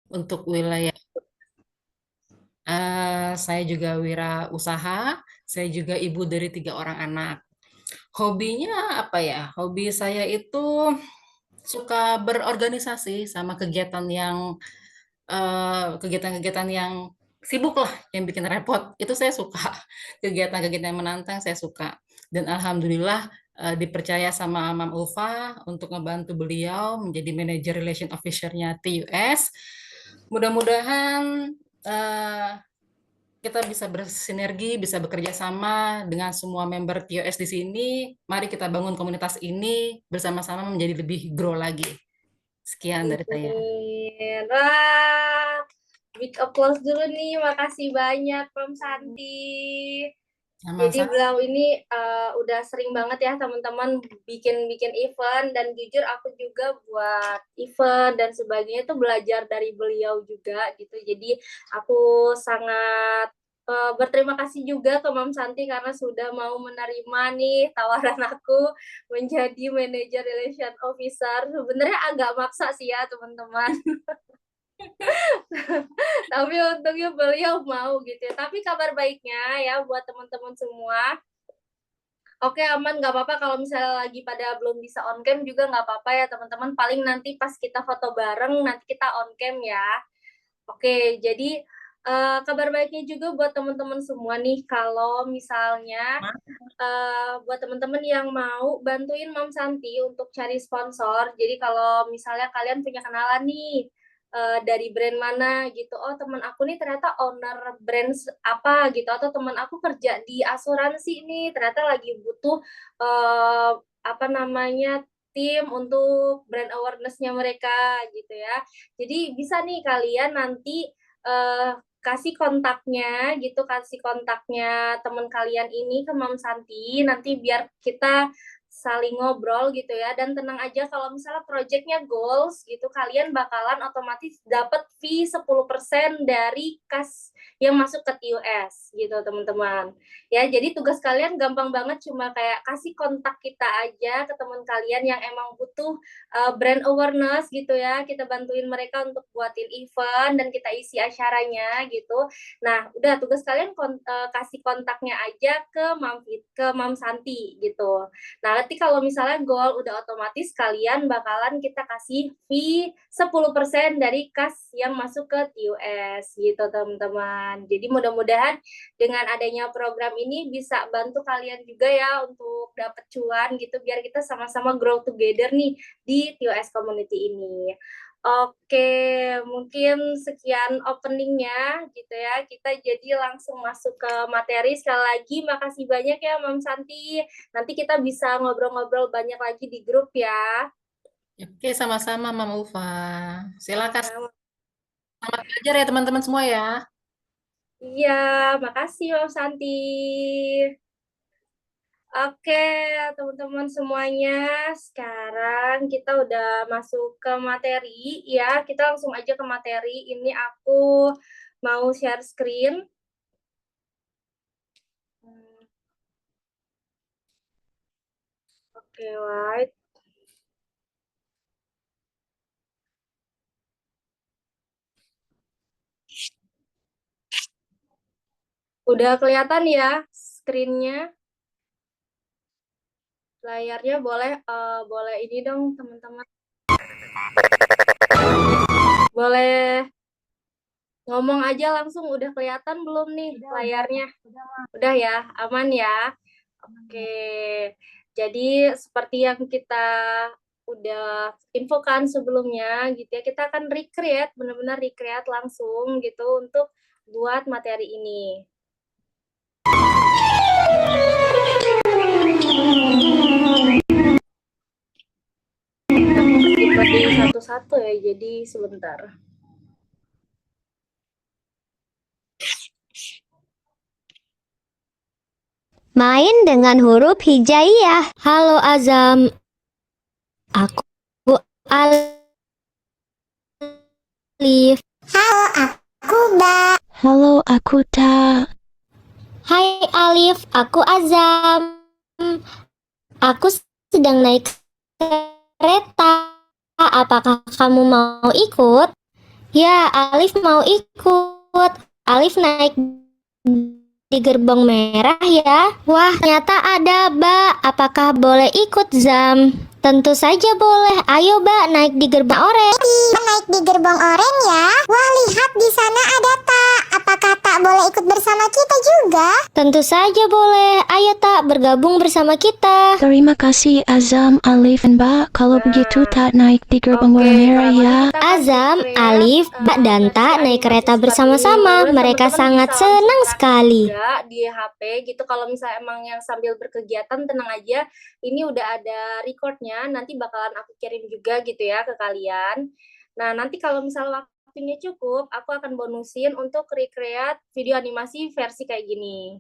Untuk wilayah, saya juga wirausaha, saya juga ibu dari 3 orang anak. Hobinya apa ya? Hobi saya itu suka berorganisasi sama kegiatan-kegiatan yang sibuk lah, yang bikin repot. Itu saya suka. Kegiatan-kegiatan yang menantang saya suka. Dan alhamdulillah dipercaya sama Mam Ulfa untuk ngebantu beliau menjadi manager relation officer-nya TUS. Mudah-mudahan eh, kita bisa bersinergi, bisa bekerja sama dengan semua member TOS di sini. Mari kita bangun komunitas ini bersama-sama menjadi lebih grow lagi. Sekian dari saya. Amin. Wah, big applause dulu nih. Makasih banyak, Mam Santi. Jadi Sama-sama. beliau ini udah sering banget ya teman-teman bikin-bikin event, dan jujur aku juga buat event dan sebagainya itu belajar dari beliau juga gitu. Jadi aku sangat berterima kasih juga ke Mam Santi karena sudah mau menerima nih tawaran aku menjadi manager relation officer. Sebenarnya agak maksa sih ya teman-teman. Tapi untungnya beliau mau gitu ya. Tapi kabar baiknya ya buat teman-teman semua, oke, aman, nggak apa-apa kalau misalnya lagi pada belum bisa on cam juga nggak apa-apa ya teman-teman. Paling nanti pas kita foto bareng, nanti kita on cam ya. Oke, jadi kabar baiknya juga buat teman-teman semua nih, kalau misalnya buat teman-teman yang mau bantuin Mam Santi untuk cari sponsor. Jadi kalau misalnya kalian punya kenalan nih dari brand mana gitu, oh teman aku nih ternyata owner brand apa gitu, atau teman aku kerja di asuransi nih ternyata lagi butuh uh, apa namanya tim untuk brand awareness-nya mereka gitu ya. Jadi bisa nih kalian nanti kasih kontaknya gitu, kasih kontaknya teman kalian ini ke Mam Santi, nanti biar kita saling ngobrol gitu ya. Dan tenang aja, kalau misalnya projectnya goals gitu, kalian bakalan otomatis dapat fee 10% dari kas yang masuk ke TUS gitu teman-teman ya. Jadi tugas kalian gampang banget, cuma kayak kasih kontak kita aja ke teman kalian yang emang butuh brand awareness gitu ya. Kita bantuin mereka untuk buatin event dan kita isi acaranya gitu. Nah, udah tugas kalian kasih kontaknya aja ke Mam Santi gitu. Nah, nanti kalau misalnya goal udah otomatis kalian bakalan kita kasih fee 10% dari kas yang masuk ke TUS gitu teman-teman. Jadi mudah-mudahan dengan adanya program ini bisa bantu kalian juga ya untuk dapet cuan gitu, biar kita sama-sama grow together nih di TOS Community ini. Oke, mungkin sekian openingnya gitu ya. Kita jadi langsung masuk ke materi. Sekali lagi makasih banyak ya Mam Santi. Nanti kita bisa ngobrol-ngobrol banyak lagi di grup ya. Oke, sama-sama Mama Ulfa. Silakan Nah, selamat belajar ya teman-teman semua ya. iya, makasih Mam Santi. Oke, teman-teman semuanya, sekarang kita udah masuk ke materi ya. Kita langsung aja ke materi. Ini aku mau share screen. Oke, wait. Udah kelihatan ya screen-nya? Layarnya boleh ini dong, teman-teman. Boleh ngomong aja langsung, udah kelihatan belum nih layarnya? Udah ya, aman ya? Oke, jadi seperti yang kita udah infokan sebelumnya gitu ya, kita akan recreate, benar-benar recreate langsung gitu untuk buat materi ini. Seperti satu-satu ya, jadi sebentar. Main dengan huruf hijaiyah. Halo Azam, aku Alif. Halo, aku Ba. Halo, aku Ta. Hai Alif, aku Azam. Aku sedang naik kereta. Apakah kamu mau ikut? Ya, Alif mau ikut. Alif naik di gerbong merah ya. Wah, ternyata ada, Mbak. Apakah boleh ikut, Zam? Tentu saja boleh. Ayo, Mbak, naik di gerbong oranye. Naik di gerbong oranye ya. Wah, lihat di sana ada Tak. Apakah Tak boleh ikut bersama kita juga? Tentu saja boleh. Ayo, Tak, bergabung bersama kita. Terima kasih Azam, Alif, dan Mbak. Kalau begitu tak naik di gerbong warna merah ya. Azam, Alif, Mbak, dan Tak naik kereta bersama-sama. Mereka sangat senang sekali. Juga di HP gitu. Kalau misalnya emang yang sambil berkegiatan, tenang aja. Ini udah ada recordnya. Nanti bakalan aku kirim juga gitu ya ke kalian. Nah, nanti kalau misalnya waktunya cukup, aku akan bonusin untuk recreate video animasi versi kayak gini.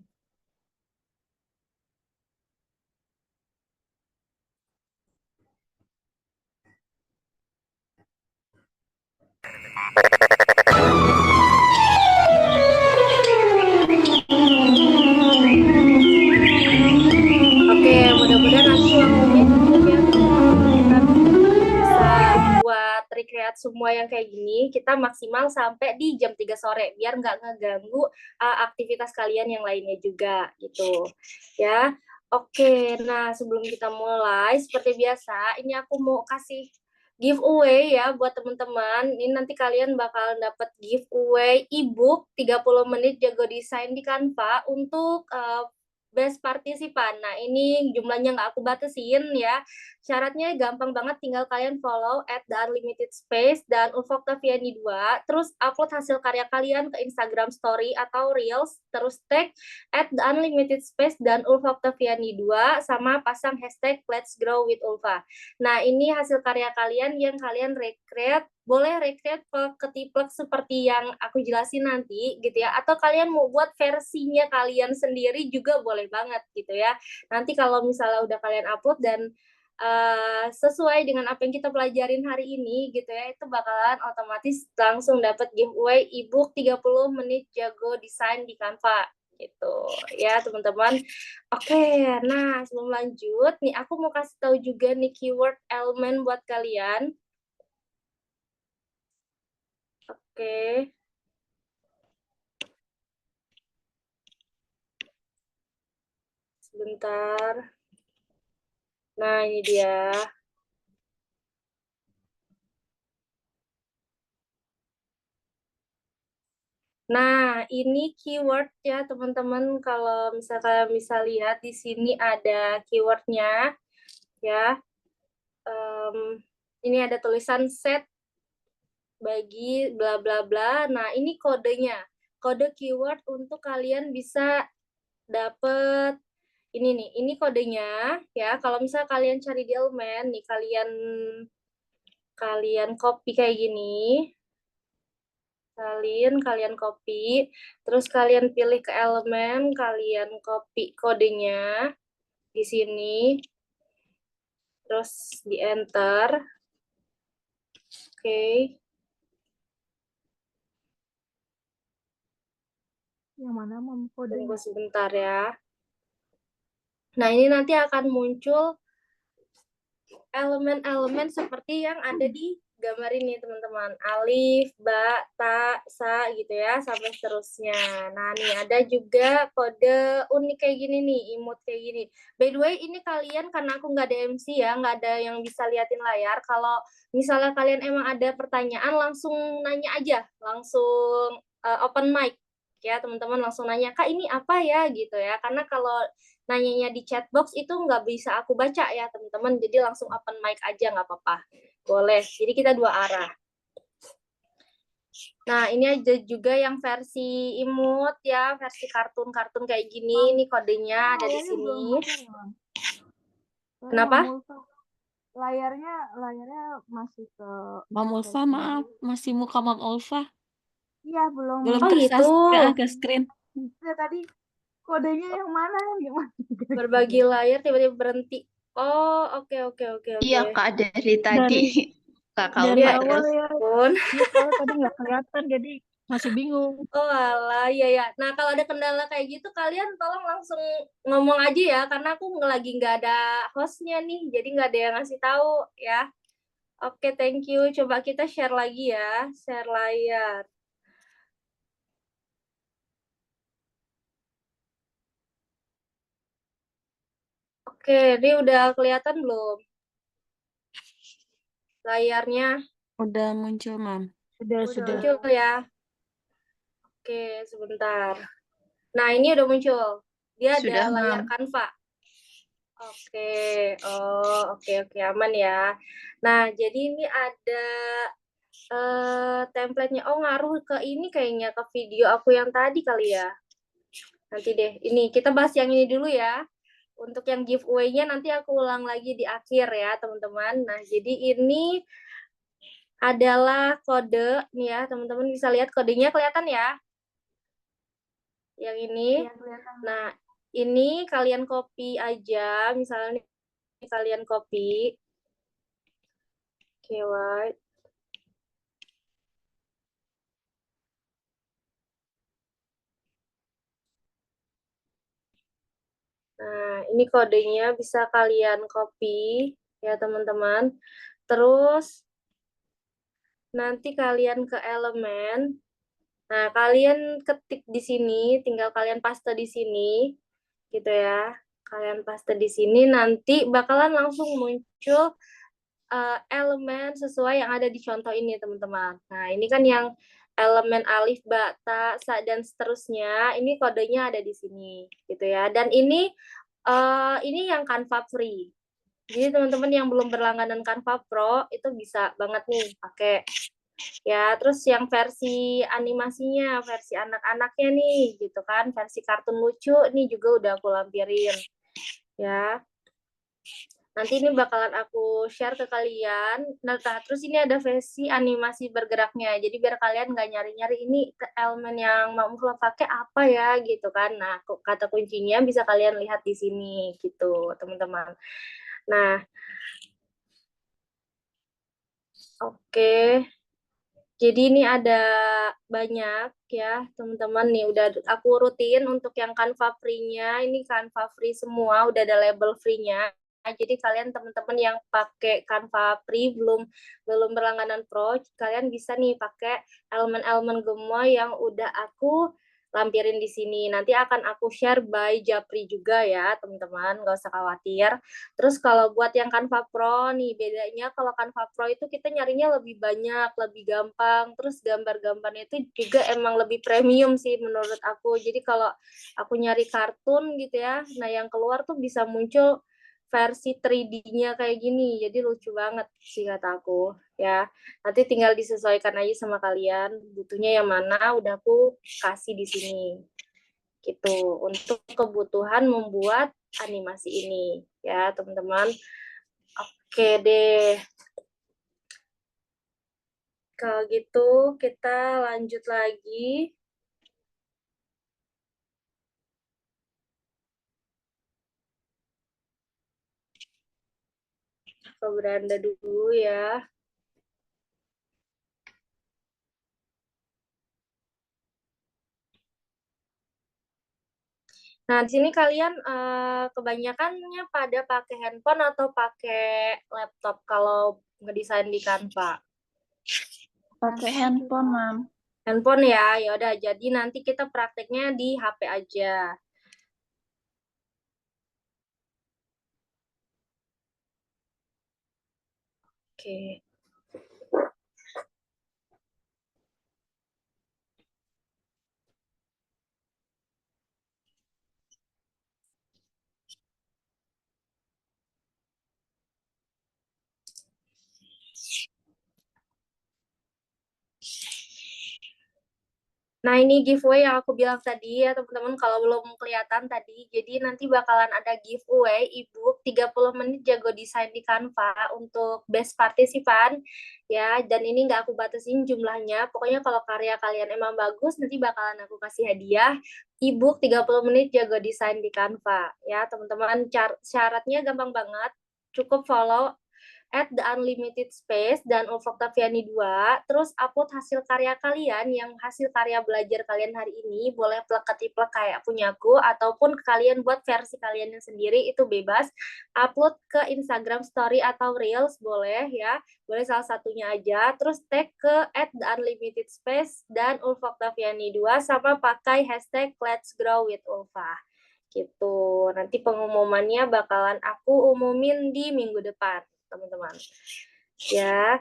Oke, mudah-mudahan nanti waktunya cukup ya teman-teman. Kita bisa buat recreate semua yang kayak gini. Kita maksimal sampai di jam 3 sore biar nggak ngeganggu aktivitas kalian yang lainnya juga gitu. Ya. Oke, nah sebelum kita mulai seperti biasa, ini aku mau kasih giveaway ya buat teman-teman. Ini nanti kalian bakalan dapat giveaway ebook 30 menit jago desain di Canva untuk best partisipan. Nah, ini jumlahnya nggak aku batasin ya. Syaratnya gampang banget, tinggal kalian follow @theunlimitedSpace dan Ulfoktaviani 2, terus upload hasil karya kalian ke Instagram Story atau Reels, terus tag @theunlimitedSpace dan Ulfoktaviani 2, sama pasang hashtag Let's Grow with Ulfa. Nah, ini hasil karya kalian yang kalian recreate, boleh recreate ketiplek seperti yang aku jelasin nanti gitu ya, atau kalian mau buat versinya kalian sendiri juga boleh banget gitu ya. Nanti kalau misalnya udah kalian upload dan sesuai dengan apa yang kita pelajarin hari ini gitu ya, itu bakalan otomatis langsung dapat giveaway ebook 30 menit jago desain di Canva gitu ya teman-teman. Oke, nah sebelum lanjut nih aku mau kasih tahu juga nih keyword elemen buat kalian. Oke. Sebentar. Nah, ini dia. Nah, ini keyword ya, teman-teman. Kalau misalnya kalian bisa lihat di sini ada keywordnya ya. Ini ada tulisan set bagi bla bla bla. Nah, ini kodenya. Kode keyword untuk kalian bisa dapet ini nih. Ini kodenya ya. Kalau misalnya kalian cari di elemen nih, kalian copy kayak gini. Kalian copy, terus kalian pilih ke elemen, kalian copy kodenya di sini, terus di enter. Oke. Yang mana Mam kodenya? Tunggu sebentar ya. Nah, ini nanti akan muncul elemen-elemen seperti yang ada di gambar ini, teman-teman. Alif, ba, ta, sa, gitu ya, sampai seterusnya. Nah, nih ada juga kode unik kayak gini nih, emote kayak gini. By the way, ini kalian, karena aku nggak ada MC ya, nggak ada yang bisa liatin layar. Kalau misalnya kalian emang ada pertanyaan, langsung nanya aja. Langsung open mic. Ya, teman-teman langsung nanya, Kak, ini apa ya? Gitu ya. Karena kalau nanyanya di chat box itu nggak bisa aku baca ya teman-teman, jadi langsung open mic aja nggak apa-apa, boleh. Jadi kita dua arah. Nah, ini ada juga yang versi emote ya, versi kartun-kartun kayak gini. Ini kodenya ada di sini. Kenapa? Layarnya masih ke Mam Ulfa, maaf, masih muka Mam Ulfa. Iya, belum. Belum Oh, gitu. ke screen. Ya, tadi kodenya yang mana? Gimana? Berbagi layar tiba-tiba berhenti. Oh, oke. Iya Kak, dari tadi Kakak Dari Ulfa awal terus. ya. Ini soalnya tadi nggak kelihatan, jadi masih bingung. Oh alah, ya. Nah, kalau ada kendala kayak gitu, kalian tolong langsung ngomong aja ya, karena aku lagi nggak ada hostnya nih, jadi nggak ada yang ngasih tahu ya. Oke, thank you. Coba kita share lagi ya, share layar. Oke, ini udah kelihatan belum layarnya? Udah muncul, Mam. Sudah. Muncul ya. Oke, sebentar. Nah, ini udah muncul. Dia Sudah, ada layar Mam. Canva. Oke, oke, aman ya. Nah, jadi ini ada template-nya. Oh, ngaruh ke ini kayaknya, ke video aku yang tadi kali ya. Nanti deh, ini kita bahas yang ini dulu ya. Untuk yang giveaway-nya nanti aku ulang lagi di akhir ya, teman-teman. Nah, jadi ini adalah kode nih ya, teman-teman bisa lihat kodenya kelihatan ya. Yang ini. Nah, ini kalian copy aja, misalnya kalian copy. Oke, white. Nah, ini kodenya bisa kalian copy ya, teman-teman. Terus nanti kalian ke elemen. Nah, kalian ketik di sini, tinggal kalian paste di sini, gitu ya. Kalian paste di sini, nanti bakalan langsung muncul elemen sesuai yang ada di contoh ini, teman-teman. Nah, ini kan yang elemen alif, ba, ta, sa, dan seterusnya. Ini kodenya ada di sini, gitu ya. Dan ini yang Canva free. Jadi teman-teman yang belum berlangganan Canva Pro itu bisa banget nih pakai. Ya, terus yang versi animasinya, versi anak-anaknya nih, gitu kan, versi kartun lucu nih juga udah aku lampirin. Ya. Nanti ini bakalan aku share ke kalian. Nah, terus ini ada versi animasi bergeraknya. Jadi biar kalian nggak nyari-nyari ini elemen yang mau pakai apa ya gitu kan. Nah, kata kuncinya bisa kalian lihat di sini gitu, teman-teman. Nah, oke. Jadi ini ada banyak ya, teman-teman nih udah aku rutin untuk yang Canva free-nya. Ini Canva free semua, udah ada label free-nya. Jadi kalian teman-teman yang pakai Canva free belum berlangganan Pro, kalian bisa nih pakai elemen-elemen gemoy yang udah aku lampirin di sini. Nanti akan aku share by Japri juga ya, teman-teman, nggak usah khawatir. Terus kalau buat yang Canva Pro nih, bedanya kalau Canva Pro itu kita nyarinya lebih banyak, lebih gampang. Terus gambar-gambarnya itu juga emang lebih premium sih menurut aku. Jadi kalau aku nyari kartun gitu ya, nah yang keluar tuh bisa muncul versi 3D-nya kayak gini. Jadi lucu banget sih kata aku ya. Nanti tinggal disesuaikan aja sama kalian butuhnya yang mana, udah aku kasih di sini. Gitu untuk kebutuhan membuat animasi ini ya, teman-teman. Oke deh. Kalau gitu kita lanjut lagi. Ke beranda dulu ya. Nah, di sini kalian kebanyakannya pada pakai handphone atau pakai laptop kalau ngedesain di Canva? Pakai handphone, Mam. Handphone ya, ya udah. Jadi nanti kita prakteknya di HP aja. Oke. Nah, ini giveaway yang aku bilang tadi ya, teman-teman, kalau belum kelihatan tadi. Jadi nanti bakalan ada giveaway ebook 30 menit jago desain di Canva untuk best partisipan ya. Dan ini nggak aku batasin jumlahnya. Pokoknya kalau karya kalian emang bagus, nanti bakalan aku kasih hadiah ebook 30 menit jago desain di Canva ya, teman-teman. Syaratnya gampang banget. Cukup follow @theunlimitedspace dan Ulfoktaviani 2, terus upload hasil karya kalian, yang hasil karya belajar kalian hari ini, boleh plek-ketiplek kayak punyaku, ataupun kalian buat versi kalian yang sendiri, itu bebas. Upload ke Instagram Story atau Reels, boleh ya, boleh salah satunya aja, terus tag ke @theunlimitedspace dan Ulfoktaviani 2, sama pakai hashtag Let's Grow with Ulfa. Gitu. Nanti pengumumannya bakalan aku umumin di minggu depan, teman-teman. Ya.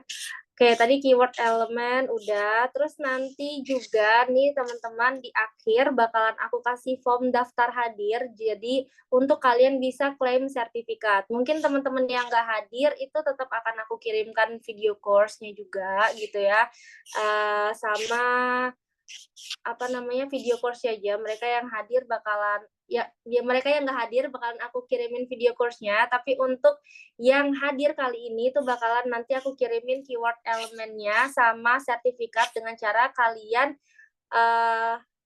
Oke, tadi keyword elemen udah. Terus nanti juga nih teman-teman di akhir bakalan aku kasih form daftar hadir. Jadi untuk kalian bisa klaim sertifikat. Mungkin teman-teman yang nggak hadir itu tetap akan aku kirimkan video course-nya juga gitu ya. Sama apa namanya video course aja. Mereka yang hadir bakalan ya mereka yang nggak hadir bakalan aku kirimin video course-nya, tapi untuk yang hadir kali ini tuh bakalan nanti aku kirimin keyword elemennya sama sertifikat dengan cara kalian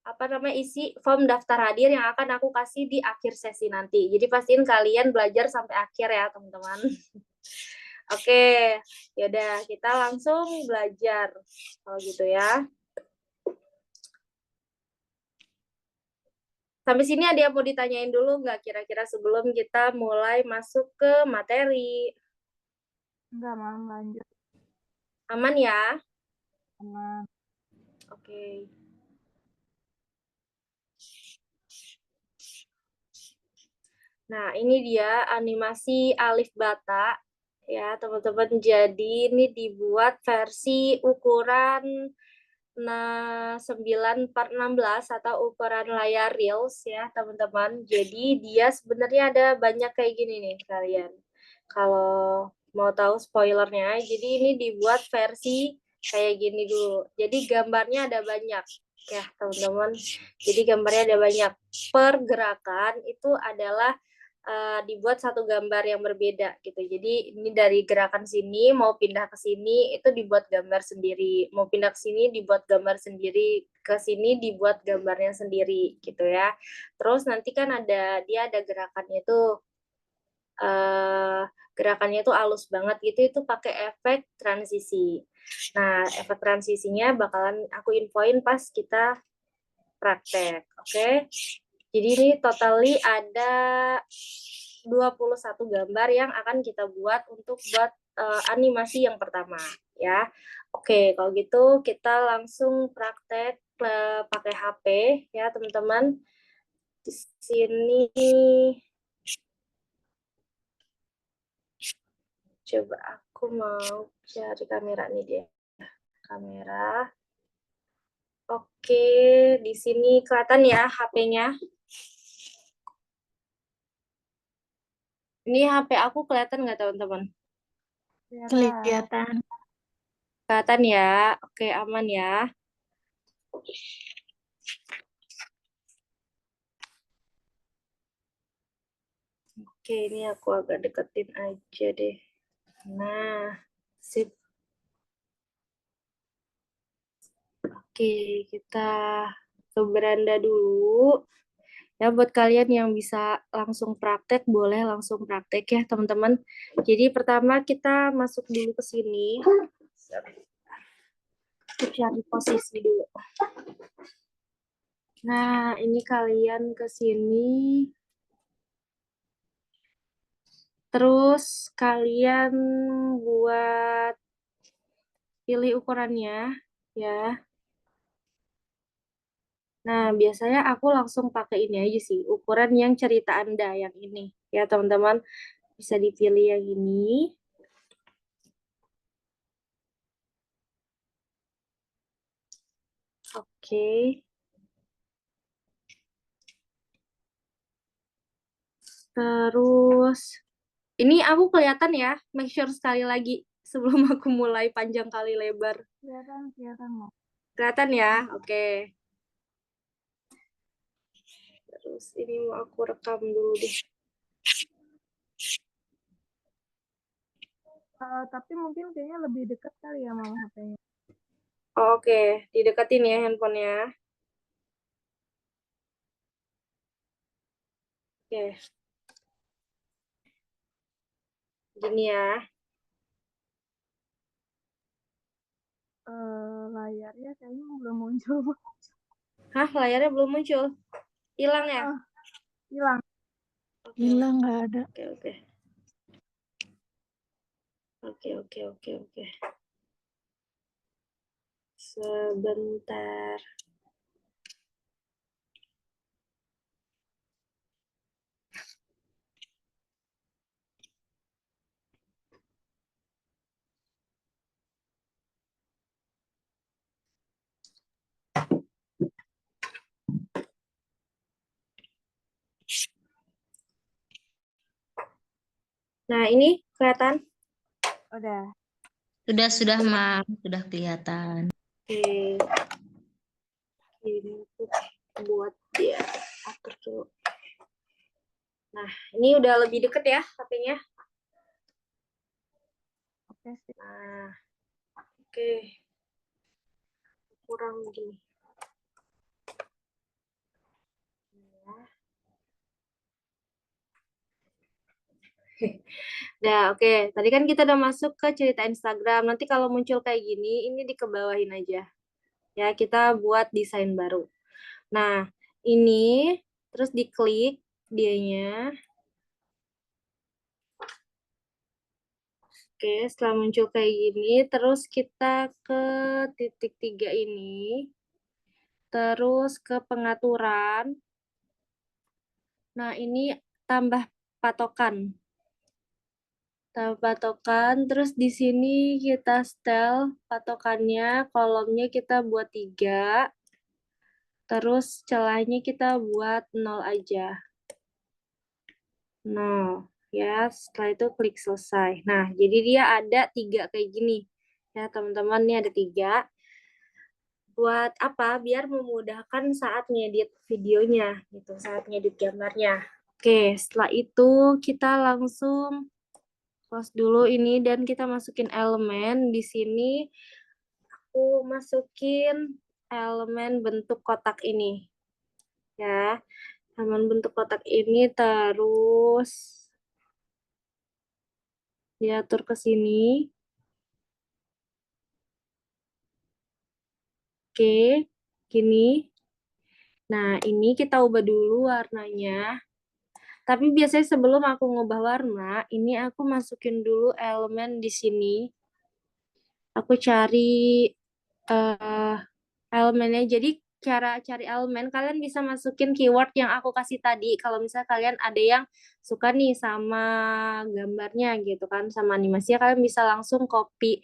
apa namanya isi form daftar hadir yang akan aku kasih di akhir sesi nanti. Jadi pastiin kalian belajar sampai akhir ya teman-teman. Oke, yaudah kita langsung belajar kalau gitu ya. Sampai sini ada yang mau ditanyain dulu nggak kira-kira sebelum kita mulai masuk ke materi? Enggak, Mam, lanjut. Aman ya? Aman. Oke. Nah, ini dia animasi Alif Bata. Ya, teman-teman. Jadi ini dibuat versi ukuran 9/16 atau ukuran layar reels ya, teman-teman. Jadi dia sebenarnya ada banyak kayak gini nih kalian. Kalau mau tahu spoilernya, jadi ini dibuat versi kayak gini dulu. Jadi gambarnya ada banyak ya, teman-teman. Jadi gambarnya ada banyak. Pergerakan itu adalah dibuat satu gambar yang berbeda gitu. Jadi ini dari gerakan sini mau pindah ke sini itu dibuat gambar sendiri, mau pindah ke sini dibuat gambar sendiri, ke sini dibuat gambarnya sendiri gitu ya. Terus nanti kan dia ada gerakannya tuh gerakannya tuh halus banget gitu, itu pakai efek transisi. Nah, efek transisinya bakalan aku infoin pas kita praktek, oke? Jadi ini totally ada 21 gambar yang akan kita buat untuk animasi yang pertama ya. Oke, kalau gitu kita langsung praktek pakai HP ya, teman-teman. Di sini coba aku mau cari kamera nih dia. Kamera. Oke, di sini kelihatan ya HP-nya. Ini HP aku kelihatan nggak teman-teman? Kelihatan. Kelihatan ya? Oke, aman ya. Oke, ini aku agak deketin aja deh. Nah, sip. Oke, kita ke beranda dulu. Ya, buat kalian yang bisa langsung praktek, boleh langsung praktek ya, teman-teman. Jadi pertama kita masuk dulu ke sini. Kita cari posisi dulu. Nah, ini kalian ke sini. Terus kalian buat pilih ukurannya ya. Nah, biasanya aku langsung pakai ini aja sih, ukuran yang cerita Anda yang ini. Ya, teman-teman, bisa dipilih yang ini. Oke. Terus, ini aku kelihatan ya, make sure sekali lagi sebelum aku mulai panjang kali lebar. Kelihatan, Mam. Kelihatan ya? Oke. Terus ini mau aku rekam dulu deh. Tapi mungkin kayaknya lebih dekat kali ya, Mam, HP-nya. Oh, oke, dideketin ya handphonenya. Oke. Gini ya. Layarnya kayaknya belum muncul. Hah, layarnya belum muncul? Hilang ya? Ah, hilang. Oke, Hilang nggak ada. oke, oke. Oke, oke, oke, oke. Sebentar. Nah, ini kelihatan? Udah. Sudah, Mam. Sudah kelihatan. Oke. Ini aku buat dia atur dulu. Nah, ini udah lebih deket ya HP-nya. Oke sih. Nah, oke. Kurang gini. Nah, oke. Tadi kan kita udah masuk ke cerita Instagram. Nanti kalau muncul kayak gini, ini dikebawahin aja. Ya, kita buat desain baru. Nah, ini terus diklik dianya. Oke, setelah muncul kayak gini, terus kita ke titik 3 ini. Terus ke pengaturan. Nah, ini tambah patokan. Tambah patokan, terus di sini kita setel patokannya, kolomnya kita buat 3. Terus celahnya kita buat 0 aja. 0. Ya, setelah itu klik selesai. Nah, jadi dia ada 3 kayak gini. Ya, teman-teman, ini ada 3. Buat apa? Biar memudahkan saat ngedit videonya, gitu, saat ngedit gambarnya. Oke, setelah itu kita langsung close dulu ini dan kita masukin elemen. Di sini aku masukin elemen bentuk kotak ini. Ya, elemen bentuk kotak ini terus diatur ke sini. Oke, gini. Nah, ini kita ubah dulu warnanya. Tapi biasanya sebelum aku ngubah warna, ini aku masukin dulu elemen di sini. Aku cari elemennya. Jadi cara cari elemen, kalian bisa masukin keyword yang aku kasih tadi. Kalau misalnya kalian ada yang suka nih sama gambarnya gitu kan, sama animasinya, kalian bisa langsung copy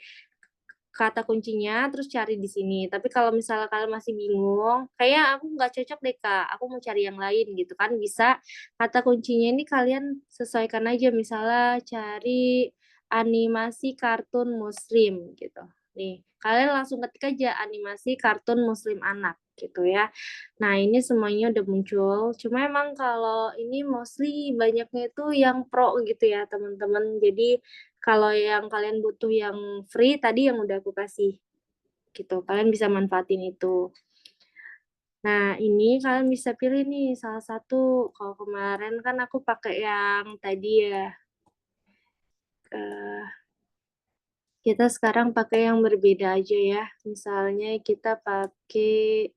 kata kuncinya terus cari di sini. Tapi kalau misalnya kalian masih bingung, kayak aku nggak cocok deh Kak, aku mau cari yang lain gitu kan, bisa kata kuncinya ini kalian sesuaikan aja, misalnya cari animasi kartun muslim gitu. Nih, kalian langsung ketik aja animasi kartun muslim anak gitu ya. Nah, ini semuanya udah muncul. Cuma emang kalau ini mostly banyaknya itu yang pro gitu ya, teman-teman. Jadi kalau yang kalian butuh yang free tadi yang udah aku kasih gitu, kalian bisa manfaatin itu. Nah, ini kalian bisa pilih nih salah satu. Kalau kemarin kan aku pakai yang tadi ya. Kita sekarang pakai yang berbeda aja ya. Misalnya kita pakai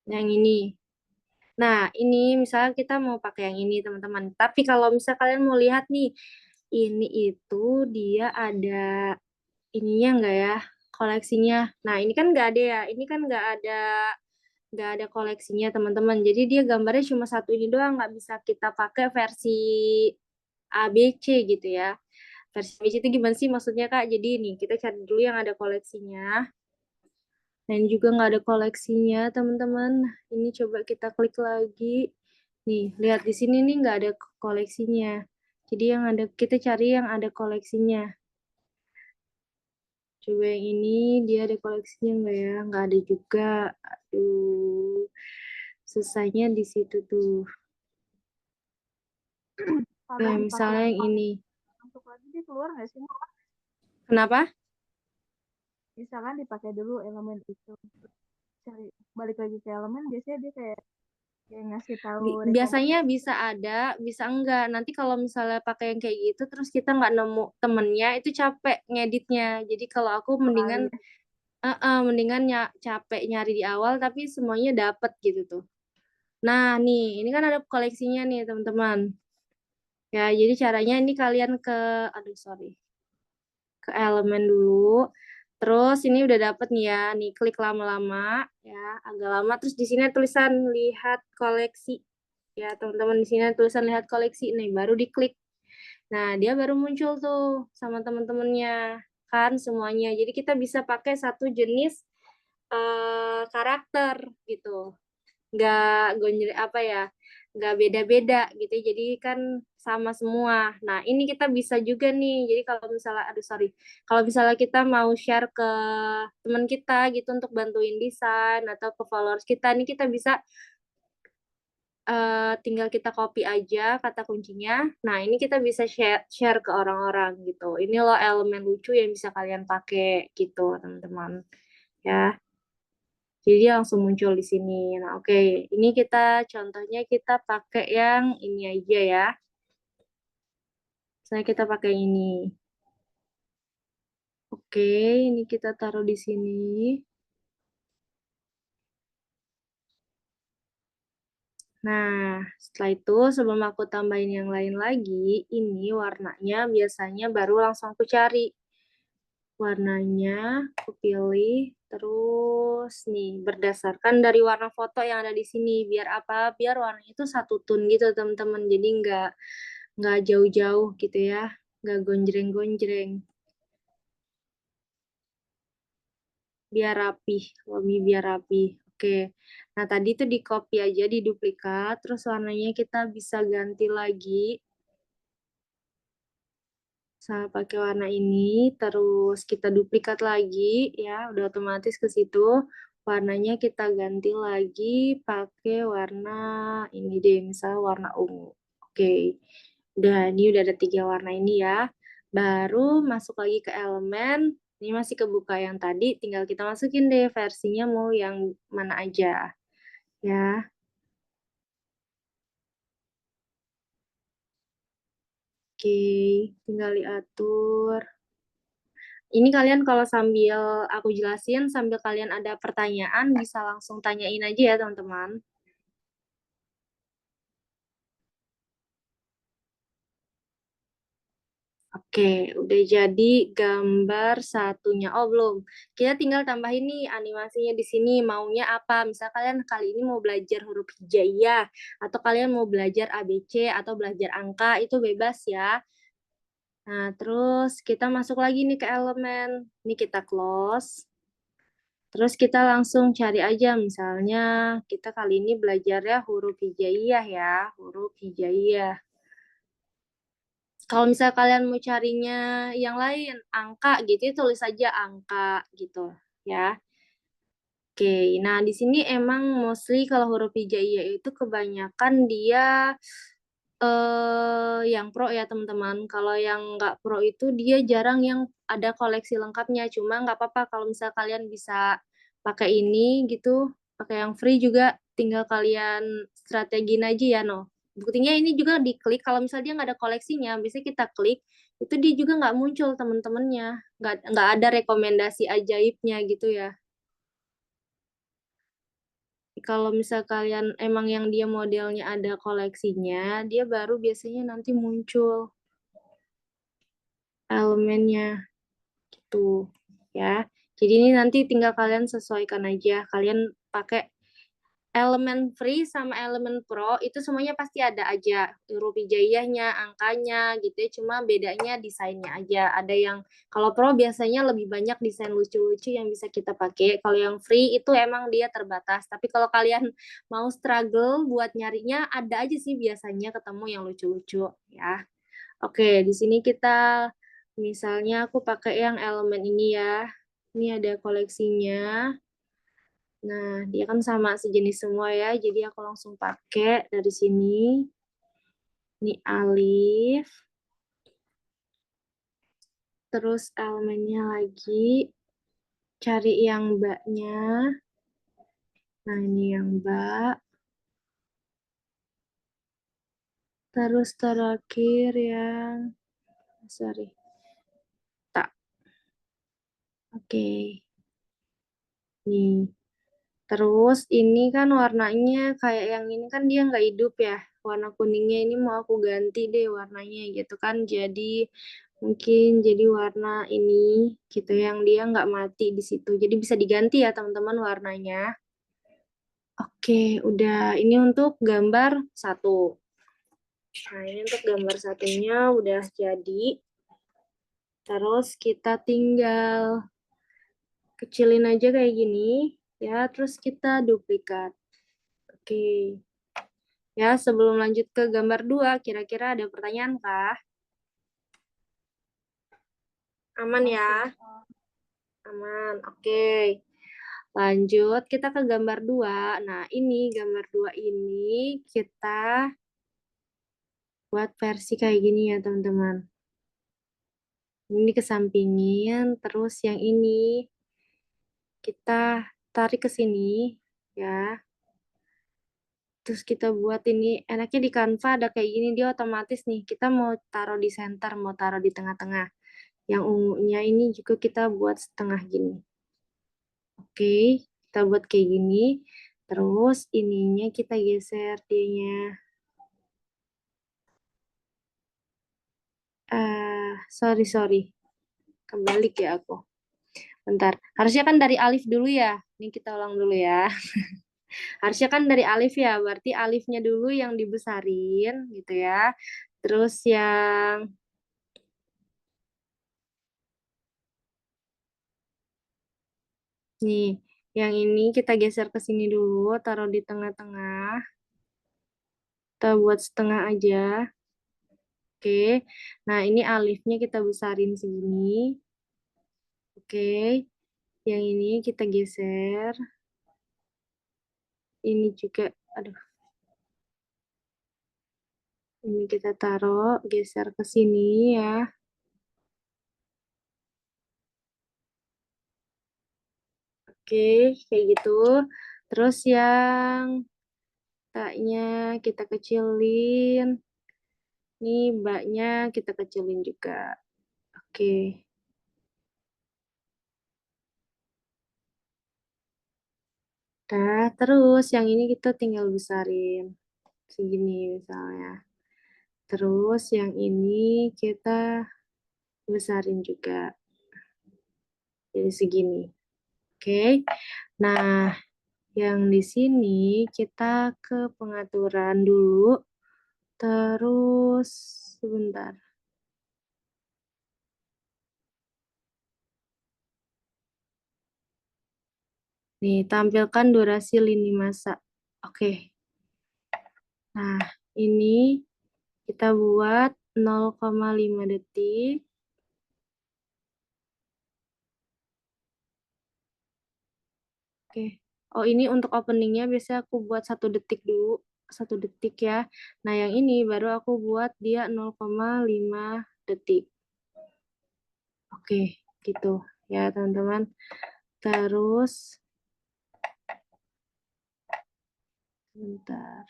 yang ini. Nah, ini misalnya kita mau pakai yang ini, teman-teman. Tapi kalau misalnya kalian mau lihat nih, ini itu dia ada ininya enggak ya, koleksinya. Nah, ini kan enggak ada ya. Ini kan enggak ada koleksinya, teman-teman. Jadi dia gambarnya cuma satu ini doang, nggak bisa kita pakai versi ABC gitu ya. Versi ABC itu gimana sih maksudnya, Kak? Jadi ini kita cari dulu yang ada koleksinya. Dan juga nggak ada koleksinya, teman-teman. Ini coba kita klik lagi. Nih, lihat di sini nih nggak ada koleksinya. Jadi yang ada, kita cari yang ada koleksinya. Coba yang ini, dia ada koleksinya nggak ya? Nggak ada juga. Aduh, susahnya di situ tuh. Nah, misalnya yang ini. Masuk lagi dia keluar nggak sih? Kenapa? Misalkan dipakai dulu elemen itu. Cari balik lagi ke elemen, biasanya dia kayak Ya, ngasih tahu Biasanya bisa ada, bisa enggak. Nanti kalau misalnya pakai yang kayak gitu, terus kita nggak nemu temennya, itu capek ngeditnya. Jadi kalau aku mendingan, mendingan capek nyari di awal, tapi semuanya dapet gitu tuh. Nah, nih, ini kan ada koleksinya nih, teman-teman. Ya, jadi caranya ini kalian ke elemen dulu. Terus ini udah dapet nih ya, nih klik lama-lama ya, agak lama. Terus di sini tulisan lihat koleksi. Ya, teman-teman di sini tulisan lihat koleksi nih, baru diklik. Nah, dia baru muncul tuh sama teman-temannya kan semuanya. Jadi kita bisa pakai satu jenis karakter gitu, nggak gonjreng apa ya, nggak beda-beda gitu, jadi kan sama semua. Nah, ini kita bisa juga nih, jadi kalau misalnya kalau misalnya kita mau share ke teman kita gitu untuk bantuin desain atau ke followers kita, nih kita bisa tinggal kita copy aja kata kuncinya. Nah, ini kita bisa share ke orang-orang gitu. Ini loh elemen lucu yang bisa kalian pakai gitu, teman-teman. Ya. Jadi langsung muncul di sini. Nah, oke. Ini contohnya kita pakai yang ini aja ya. Saya kita pakai ini. Oke, ini kita taruh di sini. Nah, setelah itu sebelum aku tambahin yang lain lagi, ini warnanya biasanya baru langsung aku cari. Warnanya aku pilih, terus nih berdasarkan dari warna foto yang ada di sini. Biar apa? Biar warnanya itu satu tone gitu teman-teman. Jadi nggak jauh-jauh gitu ya, nggak gonjreng-gonjreng. Biar rapih, lebih biar rapih. Oke. Nah, tadi tuh di copy aja, di duplikat, terus warnanya kita bisa ganti lagi sama pakai warna ini, terus kita duplikat lagi ya, udah otomatis ke situ. Warnanya kita ganti lagi pakai warna ini deh, misal warna ungu. Oke. Udah, ini udah ada 3 warna ini ya. Baru masuk lagi ke elemen. Ini masih kebuka yang tadi, tinggal kita masukin deh versinya mau yang mana aja. Ya. Oke, tinggal diatur. Ini kalian kalau sambil aku jelasin, sambil kalian ada pertanyaan, bisa langsung tanyain aja ya, teman-teman. Oke, udah jadi gambar satunya. Oh, belum. Kita tinggal tambahin nih animasinya di sini. Maunya apa? Misal kalian kali ini mau belajar huruf hijaiyah, atau kalian mau belajar ABC, atau belajar angka, itu bebas ya. Nah, terus kita masuk lagi nih ke elemen. Ini kita close. Terus kita langsung cari aja, misalnya kita kali ini belajarnya huruf hijaiyah ya, huruf hijaiyah. Kalau misalnya kalian mau carinya yang lain, angka gitu, tulis aja angka gitu ya. Oke, nah di sini emang mostly kalau huruf hijaiyah itu kebanyakan dia yang pro ya teman-teman. Kalau yang nggak pro itu dia jarang yang ada koleksi lengkapnya. Cuma nggak apa-apa kalau misal kalian bisa pakai ini gitu, pakai yang free juga, tinggal kalian strategiin aja ya, no. Buktinya ini juga diklik, kalau misalnya dia nggak ada koleksinya, biasanya kita klik, itu dia juga nggak muncul teman-temannya. Nggak ada rekomendasi ajaibnya gitu ya. Kalau misal kalian emang yang dia modelnya ada koleksinya, dia baru biasanya nanti muncul elemennya gitu ya. Jadi ini nanti tinggal kalian sesuaikan aja. Kalian pakai elemen free sama elemen pro itu semuanya pasti ada aja huruf hijaiyahnya, angkanya gitu ya. Cuma bedanya desainnya aja. Ada yang kalau pro biasanya lebih banyak desain lucu-lucu yang bisa kita pakai. Kalau yang free itu emang dia terbatas. Tapi kalau kalian mau struggle buat nyarinya, ada aja sih biasanya ketemu yang lucu-lucu ya. Oke, di sini kita misalnya aku pakai yang elemen ini ya. Ini ada koleksinya. Nah, dia kan sama sejenis semua ya, jadi aku langsung pakai dari sini. Ini alif. Terus elemennya lagi. Cari yang mbaknya. Nah, ini yang mbak. Terus terakhir yang sorry. Tak. Oke. Nih. Terus ini kan warnanya kayak yang ini kan dia nggak hidup ya. Warna kuningnya ini mau aku ganti deh warnanya gitu kan. Jadi mungkin jadi warna ini gitu yang dia nggak mati di situ. Jadi bisa diganti ya teman-teman warnanya. Oke, udah. Ini untuk gambar 1. Nah, ini untuk gambar satunya udah jadi. Terus kita tinggal kecilin aja kayak gini ya, terus kita duplikat. Oke. Ya, sebelum lanjut ke gambar 2, kira-kira ada pertanyaan kah? Aman ya? Aman. Oke. Lanjut, kita ke gambar 2. Nah, ini gambar 2 ini kita buat versi kayak gini ya, teman-teman. Ini kesampingin, terus yang ini kita tarik ke sini ya. Terus kita buat ini, enaknya di Canva ada kayak gini, dia otomatis nih, kita mau taruh di center, mau taruh di tengah-tengah. Yang ungunya ini juga kita buat setengah gini. Oke, kita buat kayak gini. Terus ininya kita geser dianya. Sorry. Kebalik ya aku. Bentar, harusnya kan dari alif dulu ya. Ini kita ulang dulu ya. Harusnya kan dari alif ya, berarti alifnya dulu yang dibesarin gitu ya. Terus yang nih, yang ini kita geser ke sini dulu, taruh di tengah-tengah. Kita buat setengah aja. Oke. Nah, ini alifnya kita besarin segini. Oke. Yang ini kita geser. Ini juga, aduh. Ini kita taruh, geser ke sini ya. Oke, kayak gitu. Terus yang taknya kita kecilin. Ini baknya kita kecilin juga. Oke. Nah, terus yang ini kita tinggal besarin. Segini misalnya. Terus yang ini kita besarin juga. Jadi segini. Oke. Nah, yang di sini kita ke pengaturan dulu. Terus sebentar. Nih, tampilkan durasi lini masa. Oke. Nah, ini kita buat 0,5 detik. Oke. Oh, ini untuk openingnya biasanya aku buat 1 detik dulu. 1 detik ya. Nah, yang ini baru aku buat dia 0,5 detik. Oke, gitu ya teman-teman. Terus, bentar.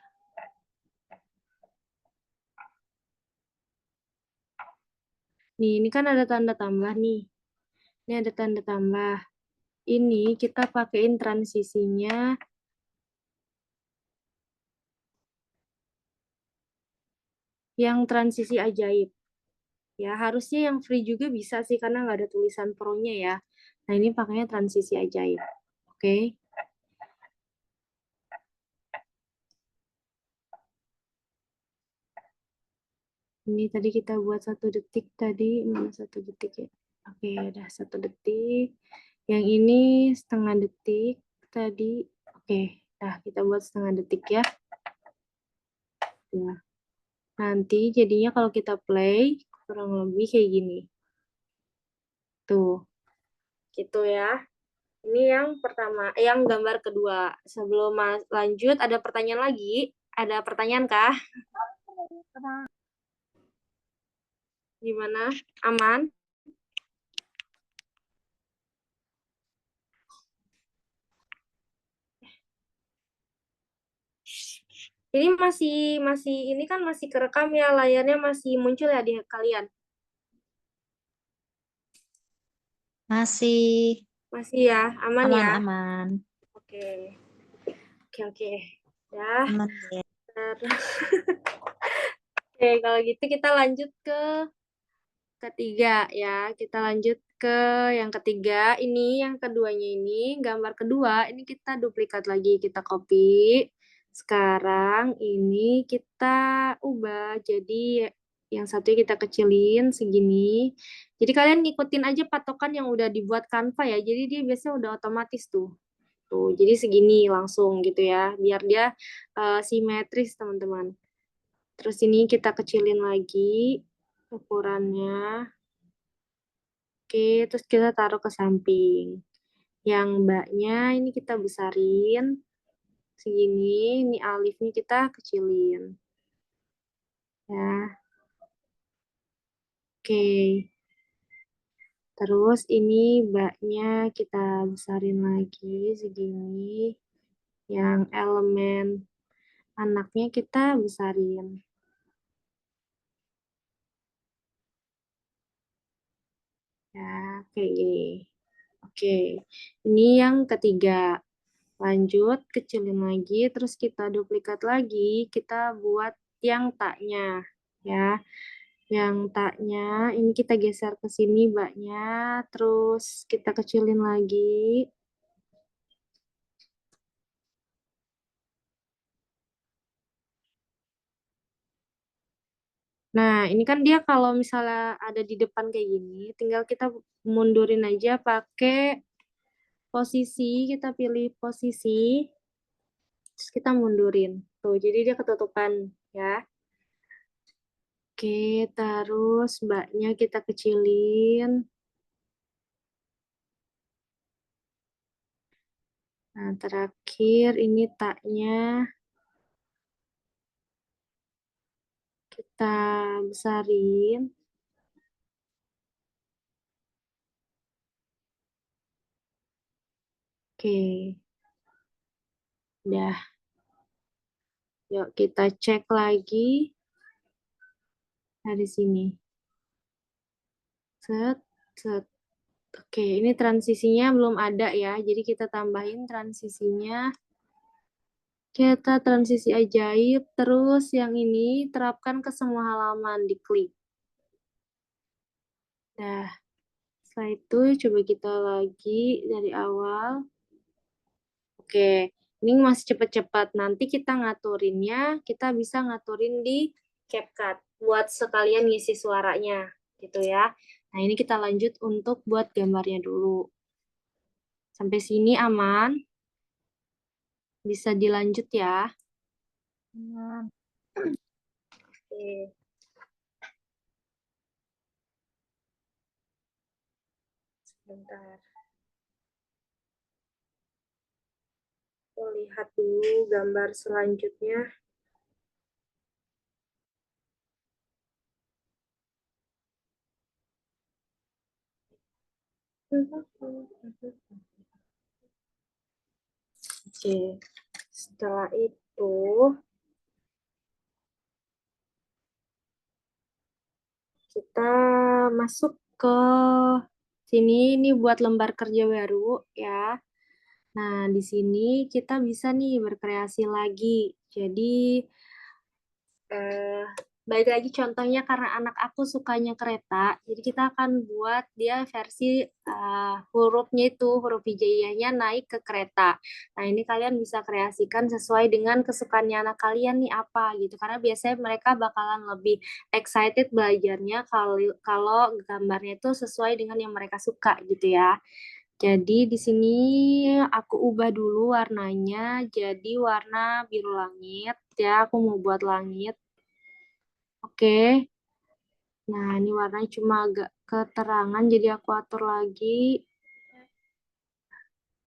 Nih, ini kan ada tanda tambah nih. Ini ada tanda tambah. Ini kita pakein transisinya yang transisi ajaib. Ya, harusnya yang free juga bisa sih karena nggak ada tulisan pro-nya ya. Nah, ini pakainya transisi ajaib. Oke. Ini tadi kita buat 1 detik tadi, mana 1 detik ya? Oke, udah 1 detik. Yang ini setengah detik tadi. Oke, nah kita buat setengah detik ya. Nah, nanti jadinya kalau kita play kurang lebih kayak gini. Tuh, gitu ya. Ini yang pertama, yang gambar kedua. Sebelum lanjut, ada pertanyaan lagi? Ada pertanyaan kah? Gimana? Aman? Ini masih ini kan masih kerekam ya, layarnya masih muncul ya di kalian. Masih Masih ya, aman ya. aman-aman. Oke. Oke. Ya. Aman ya. Oke, kalau gitu kita lanjut ke ketiga ya. Kita lanjut ke yang ketiga. Ini yang keduanya ini, gambar kedua, ini kita duplikat lagi, kita copy. Sekarang ini kita ubah jadi yang satunya kita kecilin segini. Jadi kalian ngikutin aja patokan yang udah dibuat Canva ya. Jadi dia biasanya udah otomatis tuh. Tuh, jadi segini langsung gitu ya. Biar dia simetris, teman-teman. Terus ini kita kecilin lagi ukurannya. Oke, terus kita taruh ke samping. Yang mbaknya ini kita besarin segini, ini alifnya kita kecilin. Ya. Oke. Terus ini mbaknya kita besarin lagi segini. Yang elemen anaknya kita besarin. Ya, kayak gini. Oke. Ini yang ketiga. Lanjut, kecilin lagi, terus kita duplikat lagi, kita buat yang taknya, ya. Yang taknya, ini kita geser ke sini baknya, terus kita kecilin lagi. Nah, ini kan dia kalau misalnya ada di depan kayak gini, tinggal kita mundurin aja pakai posisi, kita pilih posisi, terus kita mundurin. Tuh, jadi dia ketutupan, ya. Oke, terus mbaknya kita kecilin. Nah, terakhir ini taknya kita besarin. Oke, udah. Yuk kita cek lagi dari sini. Set, set. Oke, ini transisinya belum ada ya, jadi kita tambahin transisinya. Kita transisi ajaib, terus yang ini terapkan ke semua halaman, diklik. Nah, setelah itu coba kita lagi dari awal. Oke, ini masih cepet-cepet. Nanti kita ngaturinnya, kita bisa ngaturin di CapCut buat sekalian ngisi suaranya, gitu ya. Nah, ini kita lanjut untuk buat gambarnya dulu. Sampai sini aman? Bisa dilanjut ya. Aman. Oke. Sebentar. Aku lihat dulu gambar selanjutnya. Oke, setelah itu kita masuk ke sini, ini buat lembar kerja baru ya. Nah, di sini kita bisa nih berkreasi lagi. Jadi, eh, balik lagi contohnya karena anak aku sukanya kereta, jadi kita akan buat dia versi hurufnya itu, huruf hijaiyahnya naik ke kereta. Nah, ini kalian bisa kreasikan sesuai dengan kesukaannya anak kalian nih apa gitu. Karena biasanya mereka bakalan lebih excited belajarnya kalau gambarnya itu sesuai dengan yang mereka suka gitu ya. Jadi di sini aku ubah dulu warnanya jadi warna biru langit ya. Aku mau buat langit. Oke. Nah, ini warnanya cuma agak keterangan jadi aku atur lagi.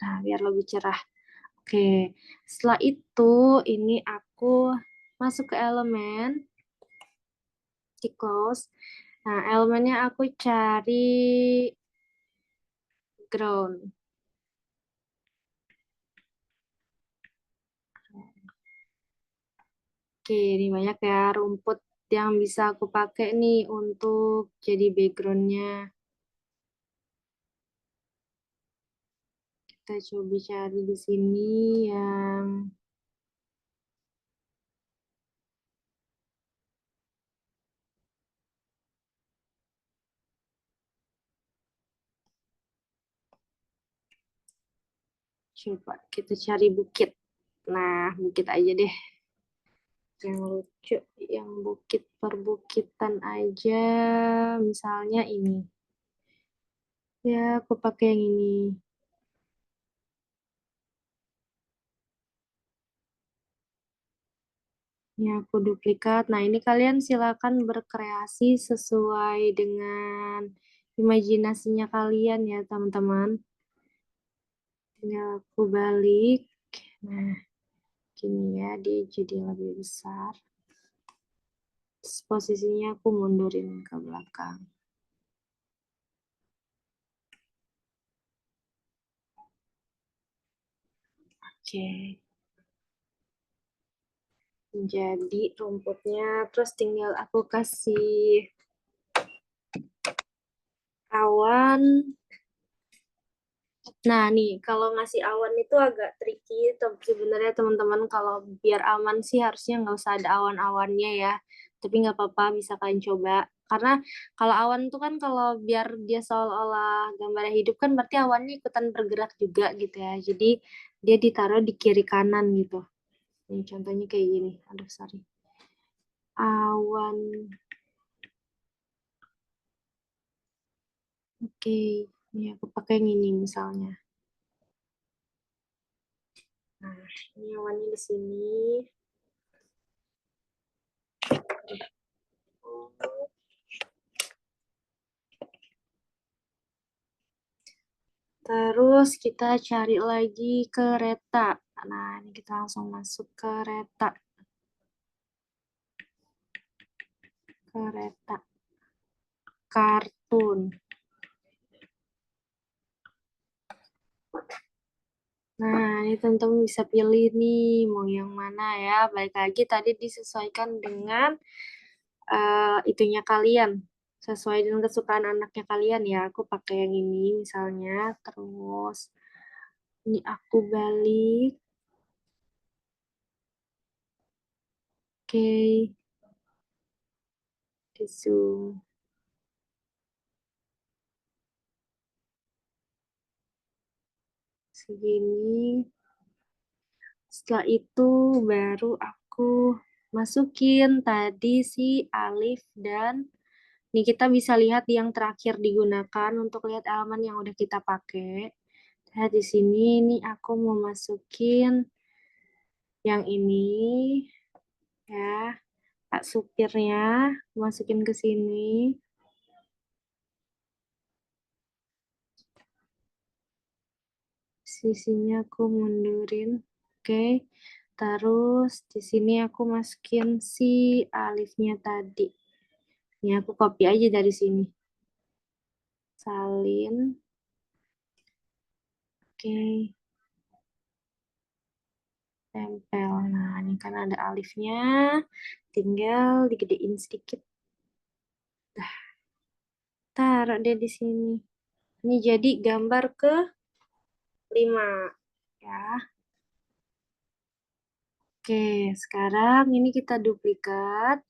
Nah, biar lebih cerah. Oke. Setelah itu ini aku masuk ke elemen di close. Nah, elemennya aku cari ground. Oke, ini banyak ya rumput yang bisa aku pakai nih untuk jadi backgroundnya. Kita coba cari di sini yang coba kita cari bukit. Nah, bukit aja deh. Yang lucu, yang bukit perbukitan aja. Misalnya ini. Ya, aku pakai yang ini. Ini aku duplikat. Nah, ini kalian silakan berkreasi sesuai dengan imajinasinya kalian ya, teman-teman. Tinggal aku balik. Nah, gini ya, dia jadi lebih besar. Terus posisinya aku mundurin ke belakang. Oke. Jadi rumputnya, terus tinggal aku kasih awan. Nah, nih, kalau ngasih awan itu agak tricky. Sebenarnya teman-teman, kalau biar aman sih harusnya nggak usah ada awan-awannya ya. Tapi nggak apa-apa, bisa kalian coba. Karena kalau awan itu kan kalau biar dia seolah-olah gambarnya hidup kan berarti awannya ikutan bergerak juga gitu ya. Jadi dia ditaruh di kiri kanan gitu. Ini contohnya kayak gini. Aduh, sorry. Awan. Oke, ini aku pakai yang ini misalnya. Nah, ini awannya di sini. Terus kita cari lagi kereta. Nah, ini kita langsung masuk kereta. Kereta. Kartun. Nah, ini teman-teman bisa pilih nih mau yang mana ya. Balik lagi tadi disesuaikan dengan itunya kalian. Sesuai dengan kesukaan anaknya kalian ya. Aku pakai yang ini misalnya. Terus ini aku balik. Oke. Di zoom. Segini. Setelah itu baru aku masukin tadi si Alif dan ini kita bisa lihat yang terakhir digunakan untuk lihat elemen yang udah kita pakai. Lihat di sini nih aku mau masukin yang ini ya. Pak supirnya masukin ke sini. Sisinya aku mundurin. Oke. Terus di sini aku masukin si Alifnya tadi. Ini aku copy aja dari sini. Salin. Oke. Tempel. Nah, ini kan ada alifnya. Tinggal digedein sedikit. Dah. Taruh deh di sini. Ini jadi gambar ke 5. Ya. Oke, sekarang ini kita duplikat.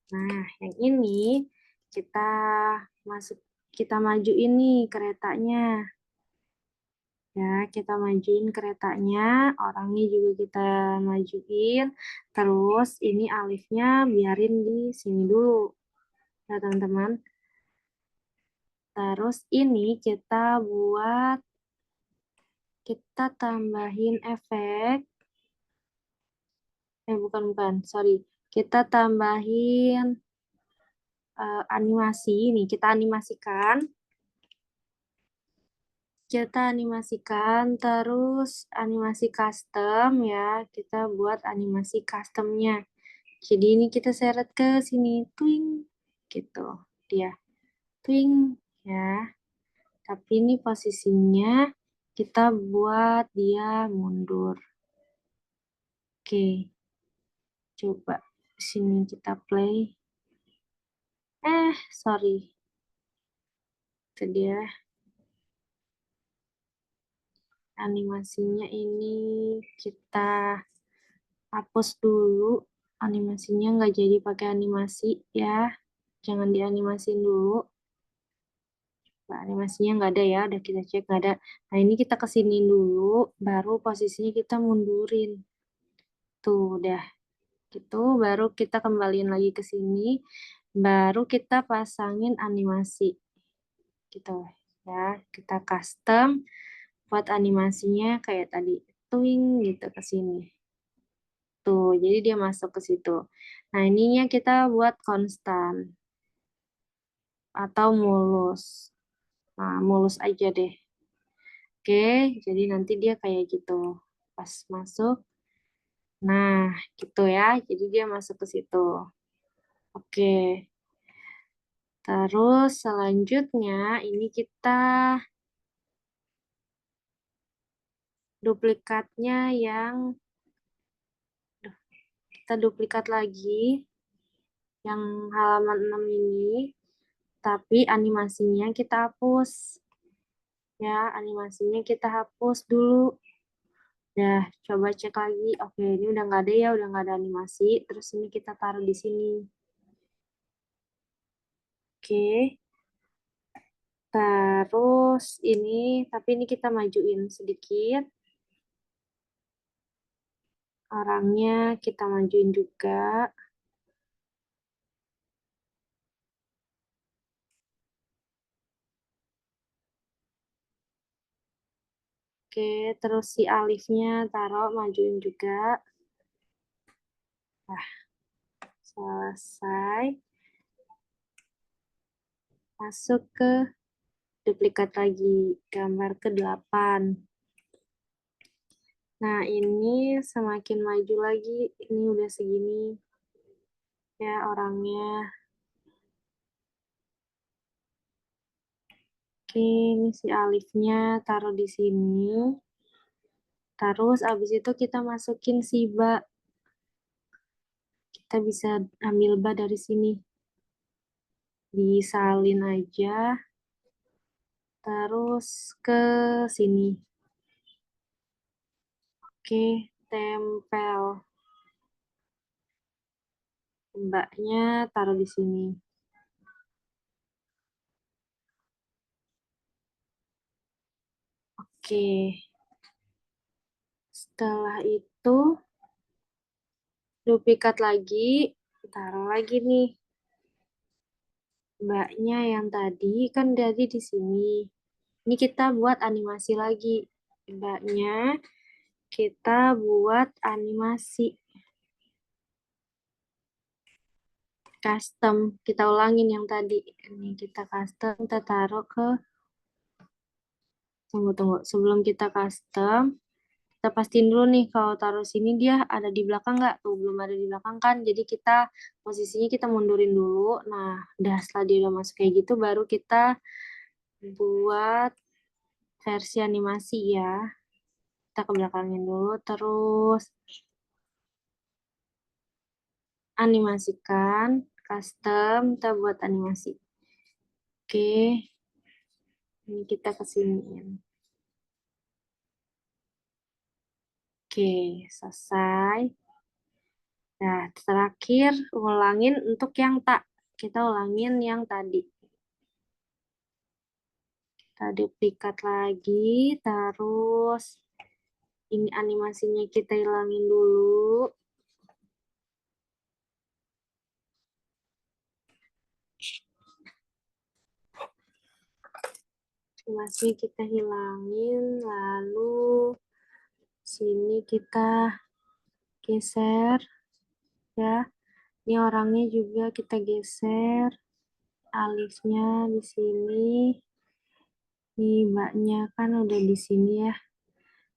Nah, yang ini kita maju ini keretanya. Ya, kita majuin keretanya, orangnya juga kita majuin. Terus ini alifnya biarin di sini dulu. Ya, teman-teman. Terus ini kita tambahin efek. Bukan, sorry. Kita tambahin animasi. Nih, kita animasikan. Terus animasi custom ya. Kita buat animasi customnya. Jadi ini kita seret ke sini. Twing. Gitu. Dia. Twing. Ya. Tapi ini posisinya kita buat dia mundur. Oke. Coba sini kita play. Sorry. Itu dia. Animasinya ini kita hapus dulu. Animasinya nggak jadi pakai animasi ya. Jangan dianimasin dulu. Nah, animasinya nggak ada ya, udah kita cek nggak ada. Nah, ini kita kesini dulu, baru posisinya kita mundurin. Tuh, udah. Gitu, baru kita kembaliin lagi ke sini, baru kita pasangin animasi. Gitu ya, kita custom buat animasinya kayak tadi, twing gitu ke sini. Tuh, jadi dia masuk ke situ. Nah, ininya kita buat konstan atau mulus. Nah, mulus aja deh. Oke, jadi nanti dia kayak gitu. Pas masuk. Nah, gitu ya. Jadi dia masuk ke situ. Oke. Terus selanjutnya ini kita duplikatnya yang kita duplikat lagi yang halaman 6 ini, tapi animasinya kita hapus. Ya, animasinya kita hapus dulu. Udah, coba cek lagi. Oke, ini udah nggak ada ya, udah nggak ada animasi. Terus ini kita taruh di sini. Oke. Terus ini, tapi ini kita majuin sedikit. Orangnya kita majuin juga. Oke, terus si alifnya taruh majuin juga. Nah, selesai. Masuk ke duplikat lagi, gambar ke-8. Nah, ini semakin maju lagi, ini udah segini. Ya, orangnya. Oke, ini si alifnya taruh di sini. Terus abis itu kita masukin si ba. Kita bisa ambil ba dari sini. Disalin aja. Terus ke sini. Oke, tempel. Mbaknya taruh di sini. Oke. Setelah itu duplikat lagi, taruh lagi nih. Mbaknya yang tadi kan dari di sini. Ini kita buat animasi lagi. Mbaknya kita buat animasi custom. Kita ulangin yang tadi. Ini kita custom, kita taruh ke tunggu. Sebelum kita custom, kita pastiin dulu nih kalau taruh sini dia ada di belakang nggak? Tuh belum ada di belakang kan, jadi kita posisinya kita mundurin dulu. Nah, udah setelah dia udah masuk kayak gitu, baru kita buat versi animasi ya. Kita ke belakangin dulu, terus animasikan, custom, kita buat animasi. Oke, ini kita kesiniin. Oke, selesai. Nah, terakhir ulangin untuk yang tak. Kita ulangin yang tadi. Kita duplikat lagi, terus ini animasinya kita hilangin dulu. Animasi kita hilangin, lalu sini kita geser ya. Ini orangnya juga kita geser. Alifnya di sini. Nih mbaknya kan udah di sini ya.